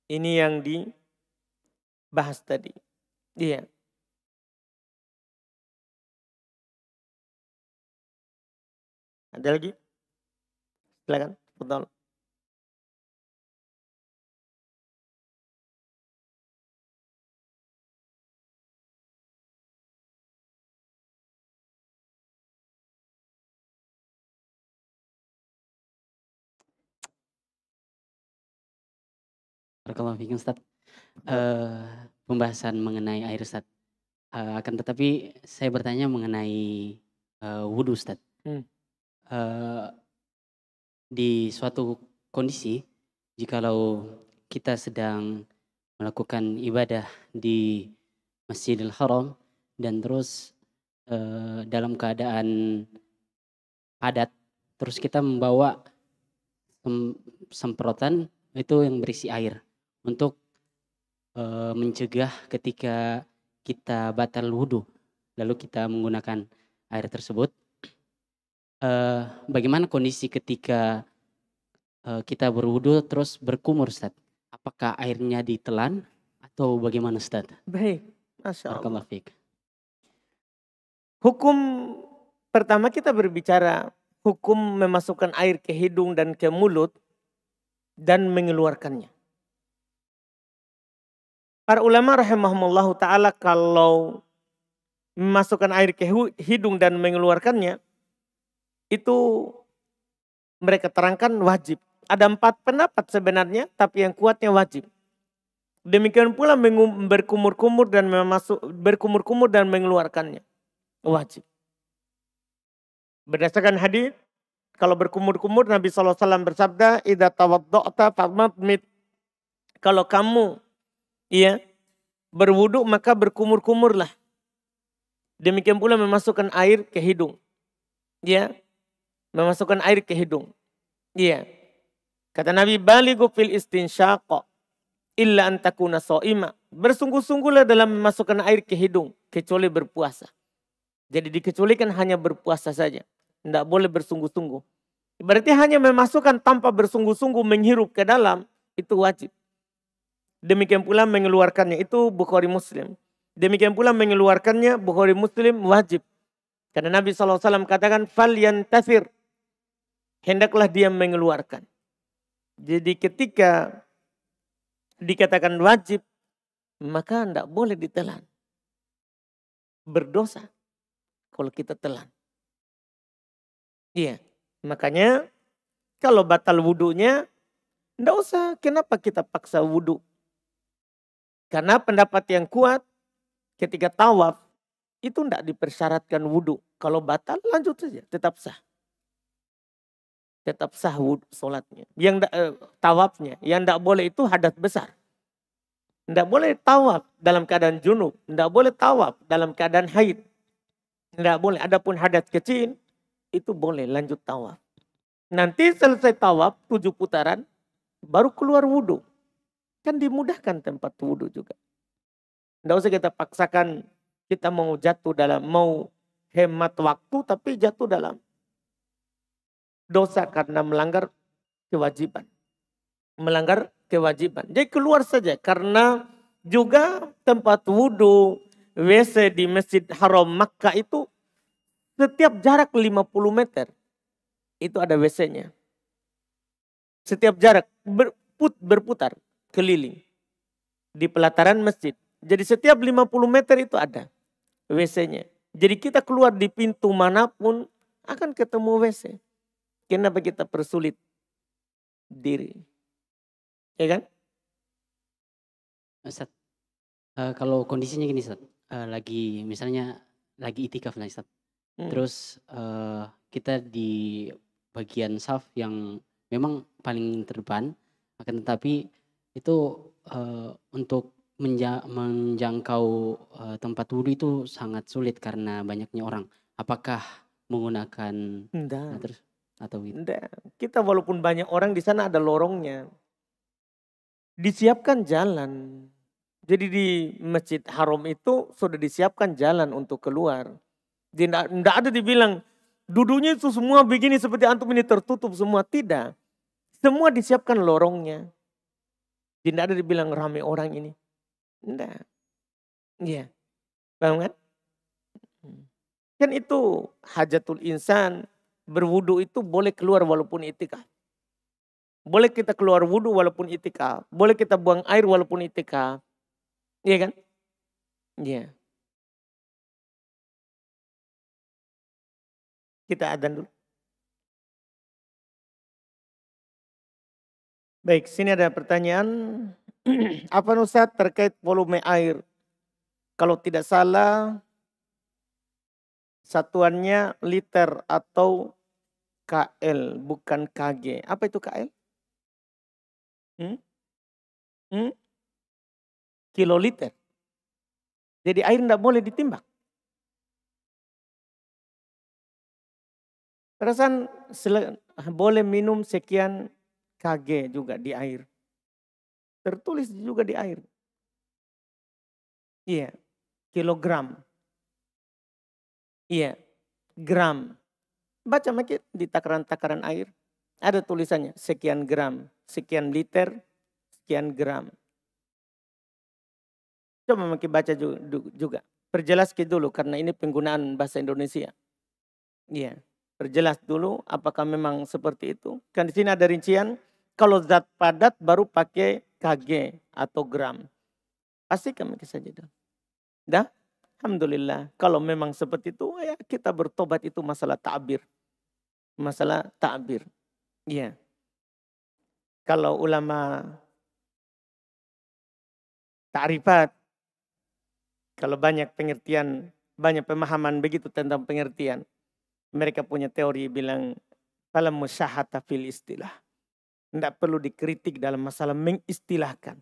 Ini yang dibahas tadi. Iya. Ada lagi? Silakan. Betul. Barakallahu fiikum Ustaz. Pembahasan mengenai air Ustaz. Akan tetapi saya bertanya mengenai wudhu Ustaz. Di suatu kondisi, jikalau kita sedang melakukan ibadah di Masjidil Haram dan terus dalam keadaan padat, terus kita membawa semprotan itu yang berisi air untuk mencegah ketika kita batal wudhu, lalu kita menggunakan air tersebut. Bagaimana kondisi ketika kita berwudhu terus berkumur Ustaz? apakah airnya ditelan atau bagaimana Ustaz? Baik, Masya Allah. Barakallahu fiik. Hukum pertama kita berbicara hukum memasukkan air ke hidung dan ke mulut dan mengeluarkannya. Para ulama rahimahumullah ta'ala kalau memasukkan air ke hidung dan mengeluarkannya, itu mereka terangkan wajib. Ada 4 pendapat sebenarnya, tapi yang kuatnya wajib. Demikian pula berkumur-kumur dan mengeluarkannya. Wajib. Berdasarkan hadis, kalau berkumur-kumur Nabi SAW bersabda, "Idza tawadda'ta famadmid." Kalau kamu berwudu maka berkumur-kumurlah. Demikian pula memasukkan air ke hidung. Memasukkan air ke hidung. Kata Nabi, "Balighu fil istinsyaq illa an takuna shaima." Bersungguh-sungguhlah dalam memasukkan air ke hidung kecuali berpuasa. Jadi dikecualikan hanya berpuasa saja. Tidak boleh bersungguh-sungguh. Berarti hanya memasukkan tanpa bersungguh-sungguh menghirup ke dalam itu wajib. Demikian pula mengeluarkannya itu Bukhari Muslim. Demikian pula mengeluarkannya Bukhari Muslim wajib. Karena Nabi SAW katakan falyantasir. Hendaklah dia mengeluarkan. Jadi ketika dikatakan wajib, maka tidak boleh ditelan. Berdosa kalau kita telan. Makanya kalau batal wudunya, tidak usah kenapa kita paksa wudu. Karena pendapat yang kuat ketika tawaf itu tidak dipersyaratkan wudu. Kalau batal lanjut saja, tetap sah. Tetap sah wudu sholatnya. Yang tawafnya, yang tidak boleh itu hadas besar. Tidak boleh tawaf dalam keadaan junub, tidak boleh tawaf dalam keadaan haid. Tidak boleh. Adapun hadas kecil itu boleh lanjut tawaf. Nanti selesai tawaf 7 putaran baru keluar wudu. Kan dimudahkan tempat wudu juga. Tidak usah kita paksakan kita mau hemat waktu tapi jatuh dalam dosa karena melanggar kewajiban. Melanggar kewajiban. Jadi keluar saja karena juga tempat wudu, WC di Masjid Haram Makkah itu setiap jarak 50 meter itu ada WC-nya. Setiap jarak berputar keliling di pelataran masjid. Jadi setiap 50 meter itu ada WC-nya. Jadi kita keluar di pintu manapun akan ketemu WC. Kenapa kita persulit diri? Ya kan? Ustaz, kalau kondisinya gini Ustaz, misalnya lagi itikaf nih Ustaz. Terus kita di bagian saf yang memang paling terdepan, akan tetapi itu untuk menjangkau tempat wudhu itu sangat sulit karena banyaknya orang. Apakah menggunakan terus atau gitu? Enggak. Kita walaupun banyak orang di sana ada lorongnya. Disiapkan jalan. Jadi di Masjid Haram itu sudah disiapkan jalan untuk keluar. Tidak ada dibilang duduknya itu semua begini seperti antum ini tertutup semua. Tidak. Semua disiapkan lorongnya. Tidak ada dibilang ramai orang ini. Tidak. Iya. Paham kan? Kan itu hajatul insan. Berwudu itu boleh keluar walaupun itikaf. Boleh kita keluar wudu walaupun itikaf. Boleh kita buang air walaupun itikaf. Iya kan? Iya. Kita adzan dulu. Baik, sini ada pertanyaan. Apa Ustaz terkait volume air? Kalau tidak salah satuannya liter atau KL bukan KG. Apa itu KL? Kiloliter. Jadi air tidak boleh ditimbang. Perasaan boleh minum sekian KG juga di air. Tertulis juga di air. Iya, kilogram. Iya, gram. Baca makin di takaran-takaran air. Ada tulisannya sekian gram, sekian liter, sekian gram. Coba mungkin baca juga. Perjelas dulu karena ini penggunaan bahasa Indonesia. Iya, perjelas dulu apakah memang seperti itu. Kan di sini ada rincian, kalau zat padat baru pakai kg atau gram. Pastikan mungkin saja. Dah? Alhamdulillah. Kalau memang seperti itu, ya kita bertobat, itu masalah ta'bir. Masalah ta'bir. Iya. Kalau ulama ta'rifat, kalau banyak pengertian, banyak pemahaman begitu tentang pengertian. Mereka punya teori bilang, fala musyahata fil istilah. Tidak perlu dikritik dalam masalah mengistilahkan.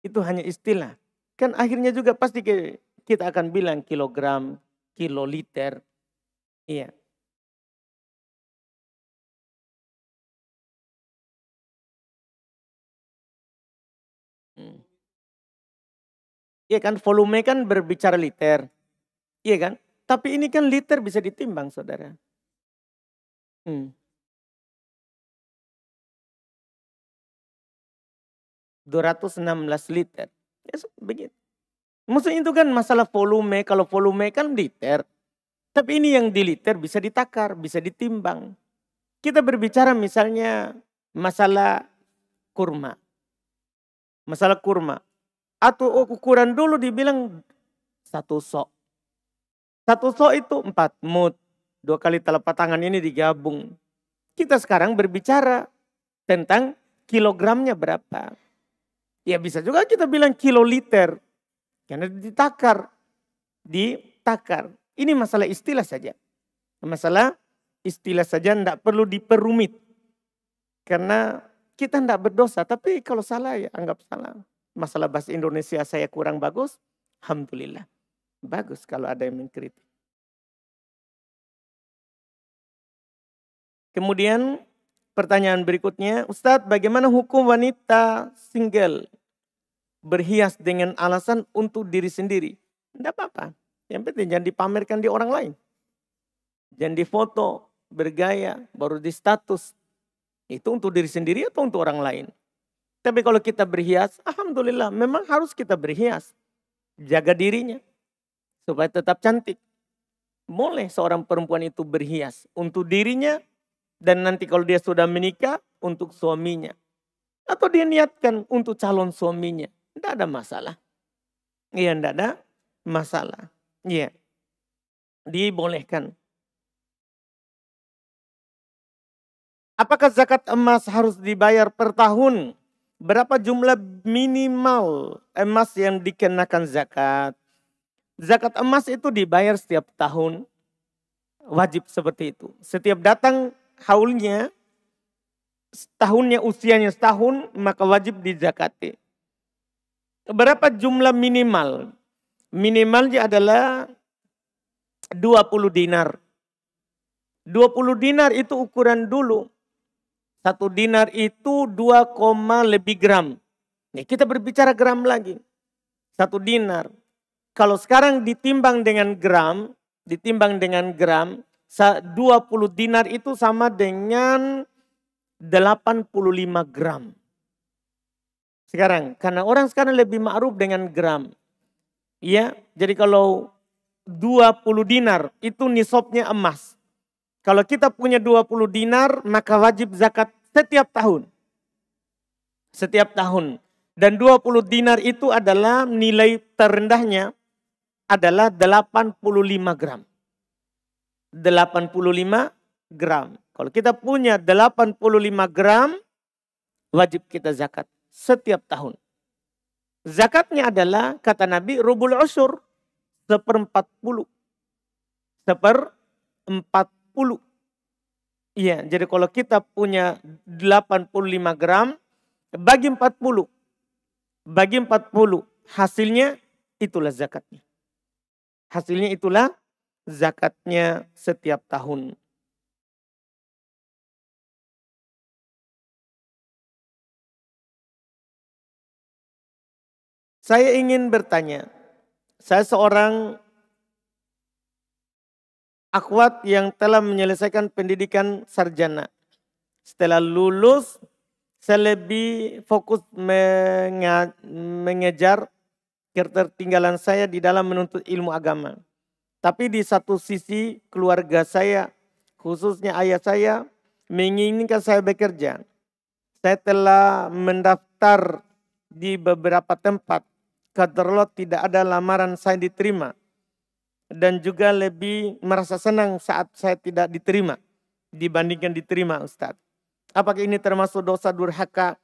Itu hanya istilah. Kan akhirnya juga pasti kita akan bilang kilogram, kiloliter. Iya. Iya kan, volume kan berbicara liter. Iya kan? Tapi ini kan liter bisa ditimbang, saudara. 216 liter. Ya begitu. Maksudnya itu kan masalah volume. Kalau volume kan liter. Tapi ini yang di liter bisa ditakar, bisa ditimbang. Kita berbicara misalnya masalah kurma. Masalah kurma. Atau ukuran dulu dibilang 1 sok. 1 sok itu 4 mut. 2 kali telapak tangan ini digabung. Kita sekarang berbicara tentang kilogramnya berapa. Ya bisa juga kita bilang kiloliter. Karena ditakar. Ditakar. Ini masalah istilah saja. Masalah istilah saja, tidak perlu diperumit. Karena kita tidak berdosa. Tapi kalau salah ya anggap salah. Masalah bahasa Indonesia saya kurang bagus. Alhamdulillah. Bagus kalau ada yang mengkritik. Kemudian pertanyaan berikutnya, Ustadz, bagaimana hukum wanita single berhias dengan alasan untuk diri sendiri? Tidak apa-apa. Yang penting jangan dipamerkan di orang lain. Jangan difoto, bergaya, baru di status. Itu untuk diri sendiri atau untuk orang lain? Tapi kalau kita berhias, alhamdulillah memang harus kita berhias. Jaga dirinya supaya tetap cantik. Boleh seorang perempuan itu berhias untuk dirinya dan nanti kalau dia sudah menikah untuk suaminya. Atau dia niatkan untuk calon suaminya. Tidak ada masalah. Iya, tidak ada masalah. Iya. Dibolehkan. Apakah zakat emas harus dibayar per tahun? Berapa jumlah minimal emas yang dikenakan zakat? Zakat emas itu dibayar setiap tahun. Wajib seperti itu. Setiap datang haulnya, tahunnya usianya setahun, maka wajib dizakati. Berapa jumlah minimal? Minimalnya adalah 20 dinar. 20 dinar itu ukuran dulu. 1 dinar itu 2, lebih gram. Ya, kita berbicara gram lagi. 1 dinar. Kalau sekarang ditimbang dengan gram, 20 dinar itu sama dengan 85 gram. Sekarang, karena orang sekarang lebih ma'ruf dengan gram. Ya, jadi kalau 20 dinar itu nisabnya emas. Kalau kita punya 20 dinar, maka wajib zakat setiap tahun. Setiap tahun. Dan 20 dinar itu adalah nilai terendahnya adalah 85 gram. 85 gram. Kalau kita punya 85 gram, wajib kita zakat setiap tahun. Zakatnya adalah, kata Nabi, rubul usyur, 1/40. 1/40. Iya, jadi kalau kita punya 85 gram, bagi 40. Bagi 40, hasilnya itulah zakatnya. Hasilnya itulah zakatnya setiap tahun. Saya ingin bertanya, saya seorang akhwat yang telah menyelesaikan pendidikan sarjana. Setelah lulus, saya lebih fokus mengejar ketertinggalan saya di dalam menuntut ilmu agama. Tapi di satu sisi keluarga saya, khususnya ayah saya, menginginkan saya bekerja. Saya telah mendaftar di beberapa tempat. Kaderullah tidak ada lamaran saya diterima. Dan juga lebih merasa senang saat saya tidak diterima dibandingkan diterima, Ustaz. Apakah ini termasuk dosa durhaka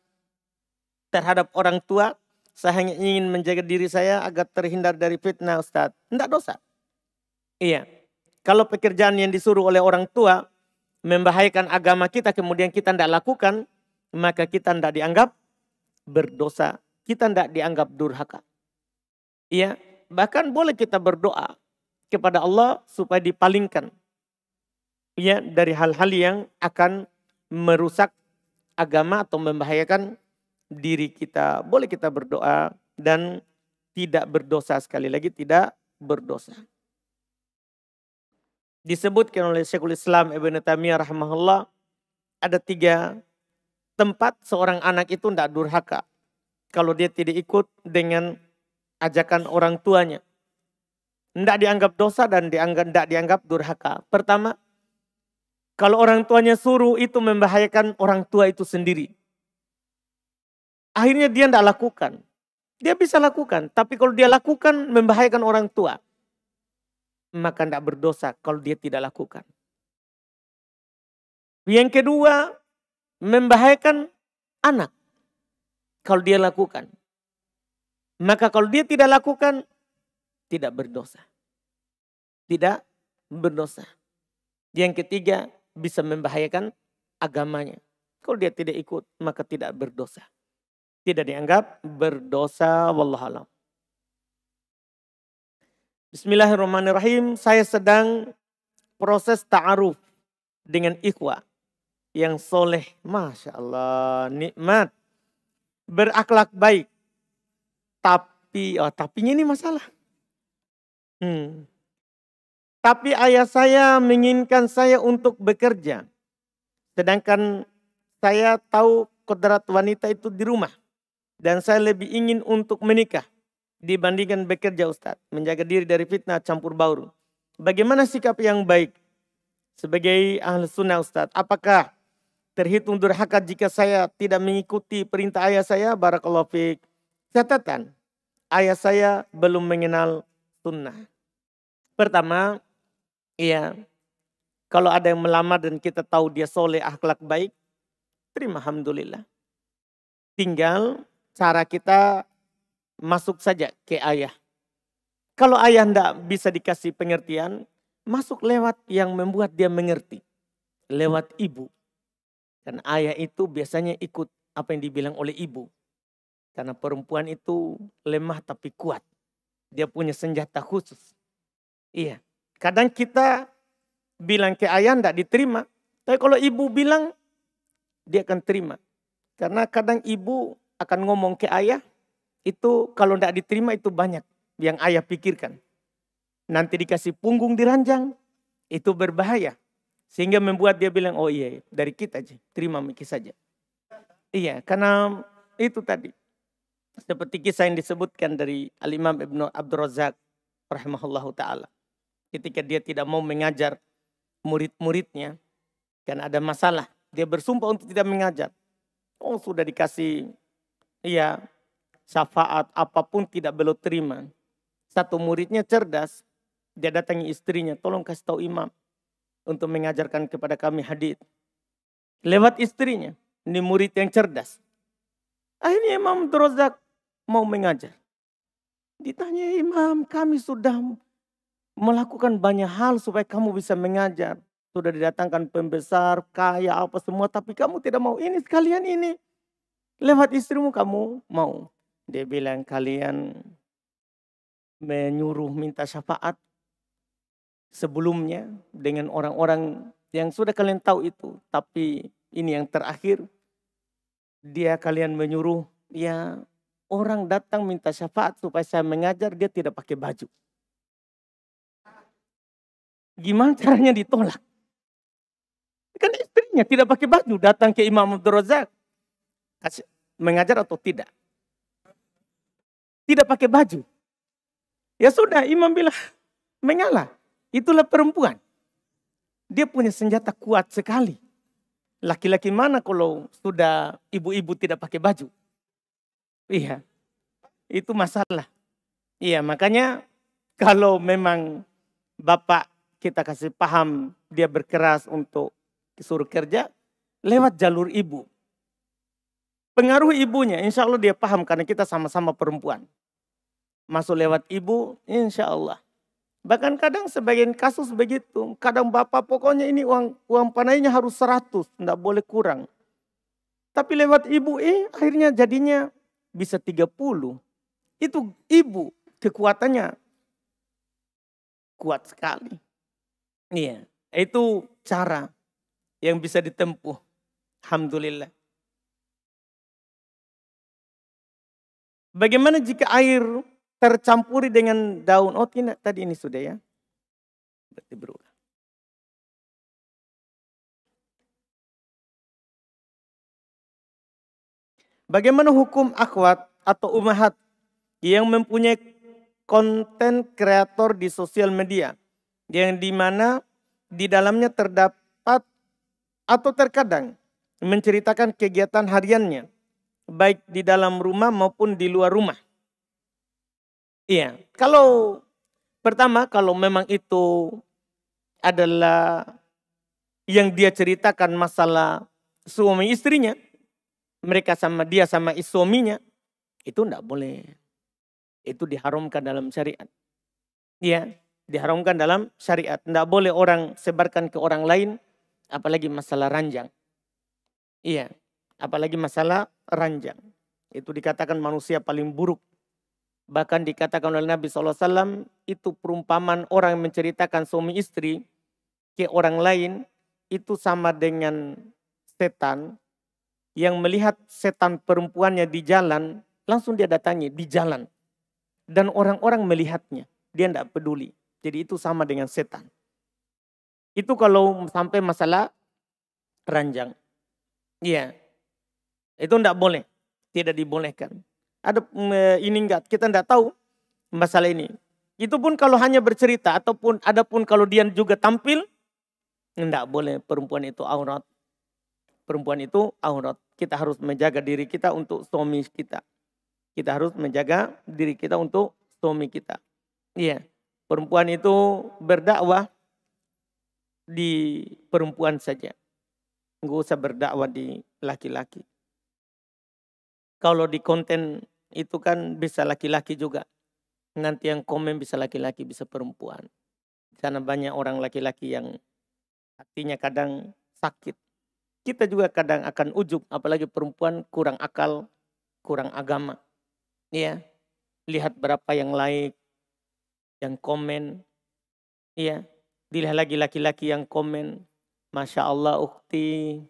terhadap orang tua? Saya hanya ingin menjaga diri saya agar terhindar dari fitnah, Ustaz. Tidak dosa. Iya. Kalau pekerjaan yang disuruh oleh orang tua membahayakan agama kita, kemudian kita tidak lakukan, maka kita tidak dianggap berdosa. Kita tidak dianggap durhaka. Iya. Bahkan boleh kita berdoa kepada Allah supaya dipalingkan, ya, dari hal-hal yang akan merusak agama atau membahayakan diri kita. Boleh kita berdoa dan tidak berdosa, sekali lagi tidak berdosa. Disebutkan oleh Syekhul Islam Ibn Taimiyah rahimahullah, ada 3 tempat seorang anak itu tidak durhaka kalau dia tidak ikut dengan ajakan orang tuanya. Tidak dianggap dosa dan tidak dianggap durhaka. Pertama, kalau orang tuanya suruh itu membahayakan orang tua itu sendiri. Akhirnya dia tidak lakukan. Dia bisa lakukan, tapi kalau dia lakukan membahayakan orang tua, maka tidak berdosa kalau dia tidak lakukan. Yang kedua, membahayakan anak kalau dia lakukan. Maka kalau dia tidak lakukan, tidak berdosa. Tidak berdosa. Yang ketiga, bisa membahayakan agamanya. Kalau dia tidak ikut, maka tidak berdosa. Tidak dianggap berdosa, wallahualam. Bismillahirrahmanirrahim. Saya sedang proses ta'aruf dengan ikhwah yang soleh. Masya Allah, nikmat. Berakhlak baik. Tapinya ini masalah. Tapi ayah saya menginginkan saya untuk bekerja. Sedangkan saya tahu kodrat wanita itu di rumah. Dan saya lebih ingin untuk menikah dibandingkan bekerja, Ustaz. Menjaga diri dari fitnah campur baur. Bagaimana sikap yang baik sebagai ahli sunnah, Ustaz? Apakah terhitung durhaka jika saya tidak mengikuti perintah ayah saya? Barakallahu fiik. Catatan, ayah saya belum mengenal sunnah. Pertama, iya, kalau ada yang melamar dan kita tahu dia soleh, akhlak baik, terima, alhamdulillah. Tinggal cara kita masuk saja ke ayah. Kalau ayah tidak bisa dikasih pengertian, masuk lewat yang membuat dia mengerti. Lewat ibu. Dan ayah itu biasanya ikut apa yang dibilang oleh ibu. Karena perempuan itu lemah tapi kuat. Dia punya senjata khusus. Iya. Kadang kita bilang ke ayah tidak diterima. Tapi kalau ibu bilang, dia akan terima. Karena kadang ibu akan ngomong ke ayah, itu kalau tidak diterima itu banyak yang ayah pikirkan. Nanti dikasih punggung diranjang, itu berbahaya. Sehingga membuat dia bilang, oh iya dari kita aja, terima Miki saja. Iya, karena itu tadi. Seperti kisah yang disebutkan dari Al-Imam Ibnu Abdul Razak rahimahullahu ta'ala. Ketika dia tidak mau mengajar murid-muridnya, kan ada masalah. Dia bersumpah untuk tidak mengajar. Oh sudah dikasih syafaat apapun tidak beliau terima. Satu muridnya cerdas, dia datangi istrinya, tolong kasih tahu imam untuk mengajarkan kepada kami hadits. Lewat istrinya, ini murid yang cerdas. Akhirnya Imam Abdul Razak mau mengajar. Ditanya, imam, kami sudah melakukan banyak hal supaya kamu bisa mengajar. Sudah didatangkan pembesar, kaya, apa semua, tapi kamu tidak mau. Ini sekalian ini. Lewat istrimu kamu mau. Dia bilang, kalian menyuruh minta syafaat sebelumnya dengan orang-orang yang sudah kalian tahu itu. Tapi ini yang terakhir, dia kalian menyuruh orang datang minta syafaat supaya saya mengajar, dia tidak pakai baju. Gimana caranya ditolak? Kan istrinya tidak pakai baju datang ke Imam Abdul Razak. mengajar atau tidak? Tidak pakai baju. Ya sudah, imam bilang mengalah. Itulah perempuan. Dia punya senjata kuat sekali. Laki-laki mana kalau sudah ibu-ibu tidak pakai baju? Iya, itu masalah. Iya, makanya kalau memang bapak kita kasih paham dia berkeras untuk disuruh kerja, lewat jalur ibu. Pengaruh ibunya, insya Allah dia paham karena kita sama-sama perempuan. Masuk lewat ibu, insya Allah. Bahkan kadang sebagian kasus begitu. Kadang bapak pokoknya ini uang panainya harus 100, tidak boleh kurang. Tapi lewat ibu akhirnya jadinya bisa 30. Itu ibu kekuatannya kuat sekali. Iya, itu cara yang bisa ditempuh. Alhamdulillah. Bagaimana jika air tercampuri dengan daun? Oh tidak, tadi ini sudah ya. Berarti berulang. Bagaimana hukum akhwat atau umahat yang mempunyai konten kreator di sosial media yang dimana di dalamnya terdapat atau terkadang menceritakan kegiatan hariannya baik di dalam rumah maupun di luar rumah? Iya, kalau pertama kalau memang itu adalah yang dia ceritakan masalah suami istrinya, mereka sama dia sama suaminya, itu enggak boleh. Itu diharamkan dalam syariat. Iya, diharamkan dalam syariat. Enggak boleh orang sebarkan ke orang lain, apalagi masalah ranjang. Iya, apalagi masalah ranjang. Itu dikatakan manusia paling buruk. Bahkan dikatakan oleh Nabi SAW, itu perumpamaan orang yang menceritakan suami istri ke orang lain, itu sama dengan setan yang melihat setan perempuannya di jalan, langsung dia datangi di jalan. Dan orang-orang melihatnya, dia tidak peduli. Jadi itu sama dengan setan. Itu kalau sampai masalah ranjang. Iya, itu tidak boleh, tidak dibolehkan. Ada ini enggak, kita tidak tahu masalah ini. Itu pun kalau hanya bercerita ataupun adapun kalau dia juga tampil, enggak boleh, perempuan itu aurat. Perempuan itu aurat. Kita harus menjaga diri kita untuk suami kita. Kita harus menjaga diri kita untuk suami kita. Iya, perempuan itu berdakwah di perempuan saja. Enggak usah berdakwah di laki-laki. Kalau di konten itu kan bisa laki-laki juga. Nanti yang komen bisa laki-laki, bisa perempuan. Karena banyak orang laki-laki yang hatinya kadang sakit. Kita juga kadang akan ujub, apalagi perempuan kurang akal, kurang agama. Iya, lihat berapa yang like, yang komen. Iya, dilihat lagi laki-laki yang komen. Masya Allah ukhti.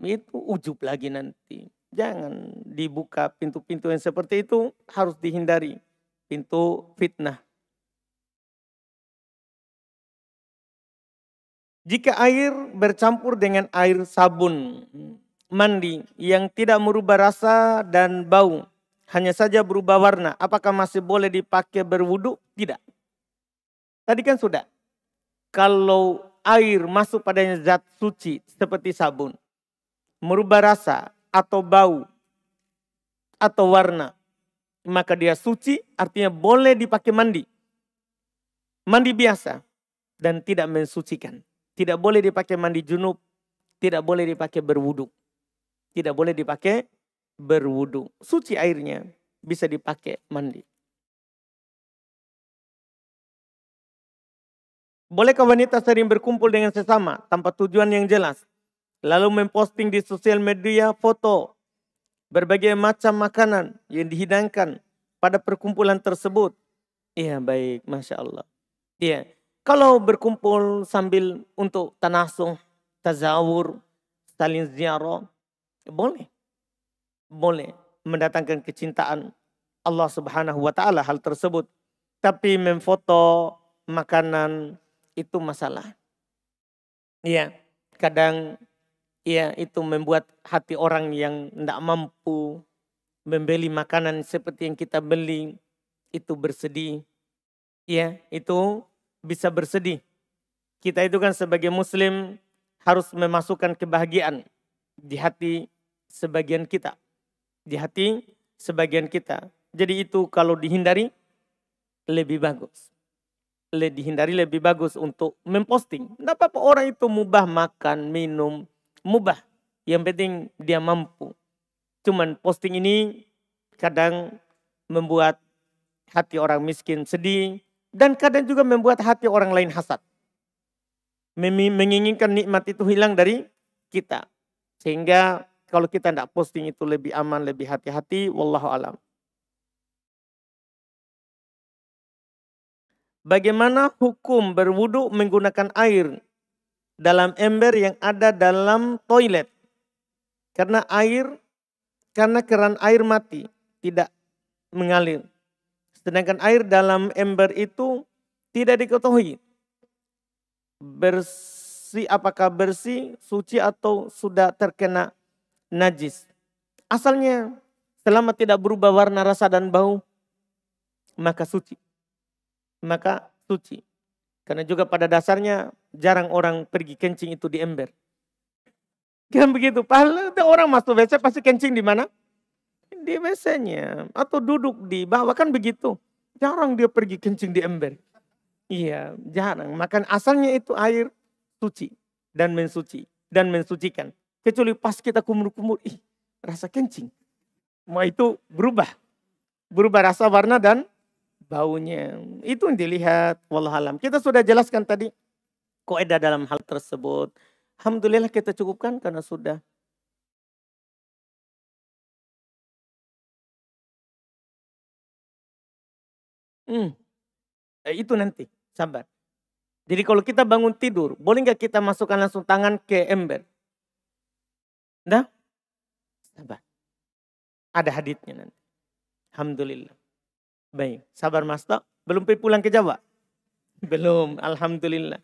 Itu ujub lagi nanti. Jangan dibuka pintu-pintu yang seperti itu, harus dihindari. Pintu fitnah. Jika air bercampur dengan air sabun mandi yang tidak merubah rasa dan bau, hanya saja berubah warna, apakah masih boleh dipakai berwudu? Tidak. Tadi kan sudah. Kalau air masuk padanya zat suci seperti sabun, merubah rasa atau bau atau warna, maka dia suci, artinya boleh dipakai mandi. Mandi biasa dan tidak mensucikan. Tidak boleh dipakai mandi junub, tidak boleh dipakai berwudu. Tidak boleh dipakai berwudu. Suci airnya, bisa dipakai mandi. Bolehkah wanita sering berkumpul dengan sesama tanpa tujuan yang jelas? Lalu memposting di sosial media foto berbagai macam makanan yang dihidangkan pada perkumpulan tersebut. Iya baik, Masya Allah. Iya, kalau berkumpul sambil untuk tanasuh, tazawur, saling ziarah, boleh. Boleh mendatangkan kecintaan Allah Subhanahu wa taala hal tersebut. Tapi memfoto makanan itu masalah. Iya, kadang Ya, itu membuat hati orang yang tidak mampu membeli makanan seperti yang kita beli itu bersedih. Ya, itu bisa bersedih. Kita itu kan sebagai muslim harus memasukkan kebahagiaan di hati sebagian kita. Di hati sebagian kita. Jadi itu kalau dihindari lebih bagus. Dihindari lebih bagus untuk memposting. Tidak apa-apa orang itu mubah makan, minum, mubah. Yang penting dia mampu. Cuman posting ini kadang membuat hati orang miskin sedih. Dan kadang juga membuat hati orang lain hasad. Menginginkan nikmat itu hilang dari kita. Sehingga kalau kita tidak posting itu lebih aman, lebih hati-hati. Wallahu alam. Bagaimana hukum berwudu menggunakan air dalam ember yang ada dalam toilet? Karena keran air mati, tidak mengalir. Sedangkan air dalam ember itu tidak diketahui bersih, apakah bersih, suci atau sudah terkena najis. Asalnya selama tidak berubah warna, rasa dan bau, maka suci. Maka suci. Karena juga pada dasarnya jarang orang pergi kencing itu di ember. Kan begitu. Padahal orang masuk WC pasti kencing di mana? Di WC-nya. Atau duduk di bawah, kan begitu. Jarang dia pergi kencing di ember. Iya, jarang. Makan asalnya itu air suci dan mensuci dan mensucikan. Kecuali pas kita kumur-kumur, rasa kencing. Mau itu berubah. Berubah rasa, warna dan baunya. Itu yang dilihat. Wallahualam. Kita sudah jelaskan tadi kaidah dalam hal tersebut. Alhamdulillah kita cukupkan karena sudah. Itu nanti. Sabar. Jadi kalau kita bangun tidur, boleh nggak kita masukkan langsung tangan ke ember? Nah, sabar. Ada haditsnya nanti. Alhamdulillah. Baik, sabar Mas Tok. Belum pulang ke Jawa? Belum, alhamdulillah.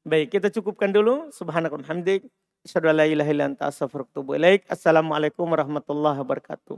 Baik, kita cukupkan dulu. Subhanakallahumma hamdik. Asyhadu an la ilaha illa anta astaghfiruka wa atubu ilaik. Assalamualaikum warahmatullahi wabarakatuh.